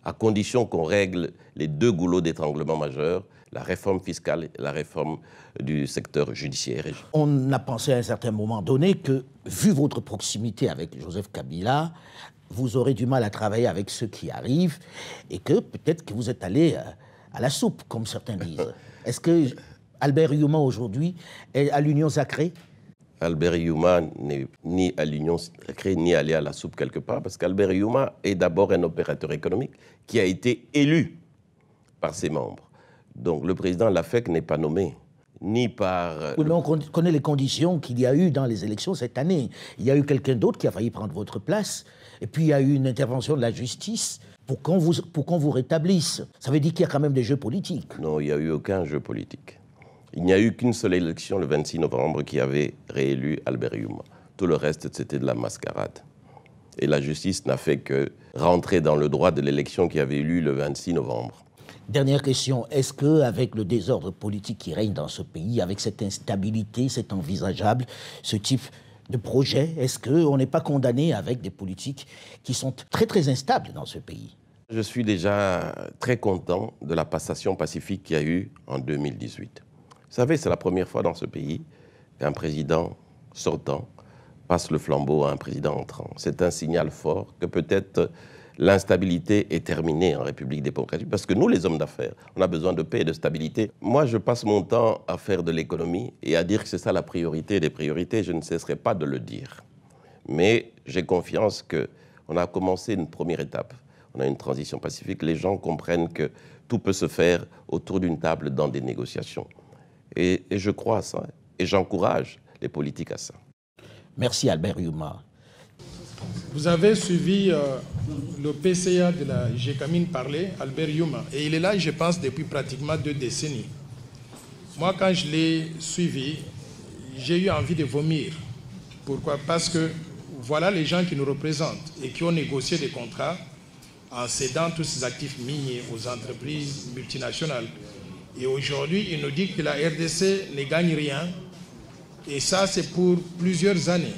à condition qu'on règle les deux goulots d'étranglement majeurs, la réforme fiscale et la réforme du secteur judiciaire.
On a pensé à un certain moment donné que, vu votre proximité avec Joseph Kabila, vous aurez du mal à travailler avec ceux qui arrivent et que peut-être que vous êtes allé à la soupe, comme certains disent. Est-ce que Albert Youma, aujourd'hui, est à l'Union sacrée?
Albert Youma n'est ni à l'Union sacrée, ni allé à la soupe quelque part, parce qu'Albert Youma est d'abord un opérateur économique qui a été élu par ses membres. Donc le président Lafec n'est pas nommé, ni par...
Oui, mais on connaît les conditions qu'il y a eu dans les élections cette année. Il y a eu quelqu'un d'autre qui a failli prendre votre place, et puis il y a eu une intervention de la justice pour qu'on vous rétablisse. Ça veut dire qu'il y a quand même des jeux politiques.
Non, il n'y a eu aucun jeu politique. Il n'y a eu qu'une seule élection, le 26 novembre, qui avait réélu Albert Youma. Tout le reste, c'était de la mascarade. Et la justice n'a fait que rentrer dans le droit de l'élection qui avait eu lieu le 26 novembre.
Dernière question, est-ce qu'avec le désordre politique qui règne dans ce pays, avec cette instabilité, c'est envisageable, ce type de projet, est-ce qu'on n'est pas condamné avec des politiques qui sont très très instables dans ce pays?
Je suis déjà très content de la passation pacifique qu'il y a eu en 2018. Vous savez, c'est la première fois dans ce pays qu'un président sortant passe le flambeau à un président entrant. C'est un signal fort que peut-être l'instabilité est terminée en République démocratique, parce que nous, les hommes d'affaires, on a besoin de paix et de stabilité. Moi, je passe mon temps à faire de l'économie et à dire que c'est ça la priorité des priorités. Je ne cesserai pas de le dire. Mais j'ai confiance qu'on a commencé une première étape. On a une transition pacifique. Les gens comprennent que tout peut se faire autour d'une table dans des négociations. Et je crois à ça. Et j'encourage les politiques à ça.
Merci Albert Youma.
Vous avez suivi le PCA de la GECAMINE parler, Albert Youma, et il est là, je pense, depuis pratiquement 2 décennies. Moi, quand je l'ai suivi, j'ai eu envie de vomir. Pourquoi? Parce que voilà les gens qui nous représentent et qui ont négocié des contrats en cédant tous ces actifs miniers aux entreprises multinationales. Et aujourd'hui, il nous dit que la RDC ne gagne rien, et ça, c'est pour plusieurs années.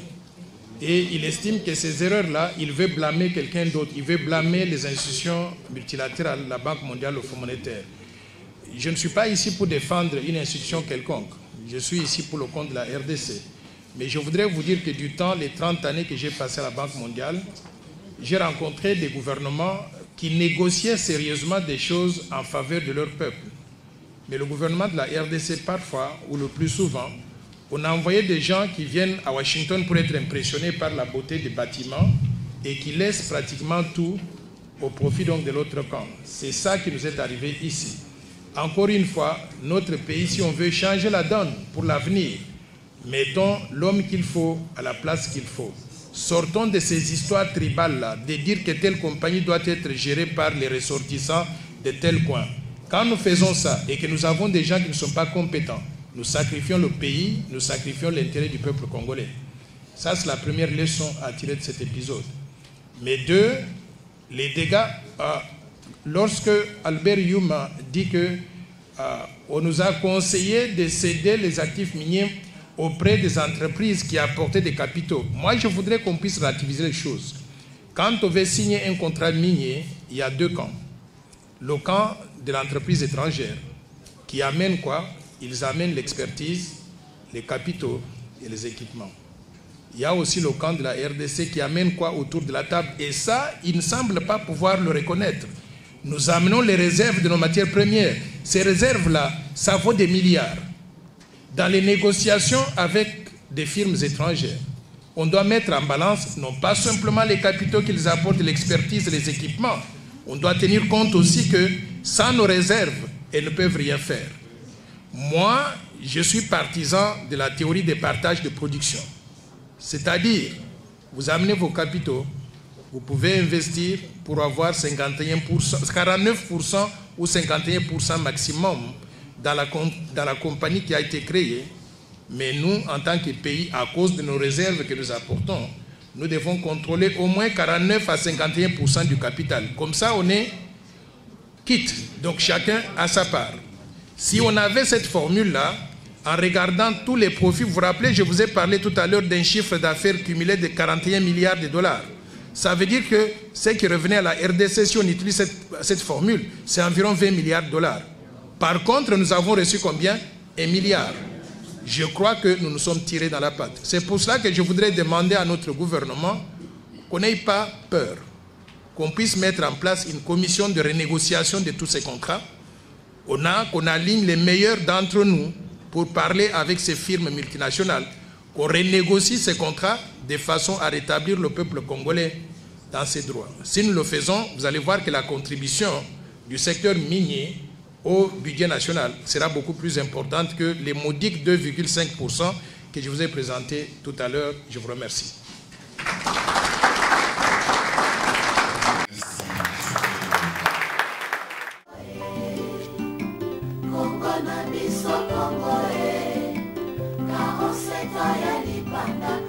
Et il estime que ces erreurs-là, il veut blâmer quelqu'un d'autre. Il veut blâmer les institutions multilatérales, la Banque mondiale, le Fonds monétaire. Je ne suis pas ici pour défendre une institution quelconque. Je suis ici pour le compte de la RDC. Mais je voudrais vous dire que du temps, les 30 années que j'ai passées à la Banque mondiale, j'ai rencontré des gouvernements qui négociaient sérieusement des choses en faveur de leur peuple. Mais le gouvernement de la RDC, parfois, ou le plus souvent, on a envoyé des gens qui viennent à Washington pour être impressionnés par la beauté des bâtiments et qui laissent pratiquement tout au profit donc de l'autre camp. C'est ça qui nous est arrivé ici. Encore une fois, notre pays, si on veut changer la donne pour l'avenir, mettons l'homme qu'il faut à la place qu'il faut. Sortons de ces histoires tribales-là, de dire que telle compagnie doit être gérée par les ressortissants de tel coin. Quand nous faisons ça et que nous avons des gens qui ne sont pas compétents, nous sacrifions le pays, nous sacrifions l'intérêt du peuple congolais. Ça, c'est la première leçon à tirer de cet épisode. Mais 2, les dégâts, lorsque Albert Youma dit qu'on nous a conseillé de céder les actifs miniers auprès des entreprises qui apportaient des capitaux, moi, je voudrais qu'on puisse relativiser les choses. Quand on veut signer un contrat minier, il y a 2 camps. Le camp de l'entreprise étrangère, qui amène quoi? Ils amènent l'expertise, les capitaux et les équipements. Il y a aussi le camp de la RDC qui amène quoi autour de la table? Et ça, ils ne semblent pas pouvoir le reconnaître. Nous amenons les réserves de nos matières premières. Ces réserves-là, ça vaut des milliards. Dans les négociations avec des firmes étrangères, on doit mettre en balance non pas simplement les capitaux qu'ils apportent, l'expertise et les équipements. On doit tenir compte aussi que sans nos réserves, elles ne peuvent rien faire. Moi, je suis partisan de la théorie des partages de production. C'est-à-dire, vous amenez vos capitaux, vous pouvez investir pour avoir 49% ou 51% maximum dans la compagnie qui a été créée. Mais nous, en tant que pays, à cause de nos réserves que nous apportons, nous devons contrôler au moins 49 à 51% du capital. Comme ça, on est quitte. Donc chacun a sa part. Si on avait cette formule-là, en regardant tous les profits, vous vous rappelez, je vous ai parlé tout à l'heure d'un chiffre d'affaires cumulé de 41 milliards de dollars. Ça veut dire que ce qui revenait à la RDC, si on utilise cette formule, c'est environ 20 milliards de dollars. Par contre, nous avons reçu combien? 1 milliard. Je crois que nous nous sommes tirés dans la patte. C'est pour cela que je voudrais demander à notre gouvernement qu'on n'ait pas peur, qu'on puisse mettre en place une commission de renégociation de tous ces contrats. Qu'on aligne les meilleurs d'entre nous pour parler avec ces firmes multinationales, qu'on renégocie ces contrats de façon à rétablir le peuple congolais dans ses droits. Si nous le faisons, vous allez voir que la contribution du secteur minier au budget national sera beaucoup plus importante que les modiques 2,5% que je vous ai présentés tout à l'heure. Je vous remercie.
Kongo, car on sait qu'il y a des pandas,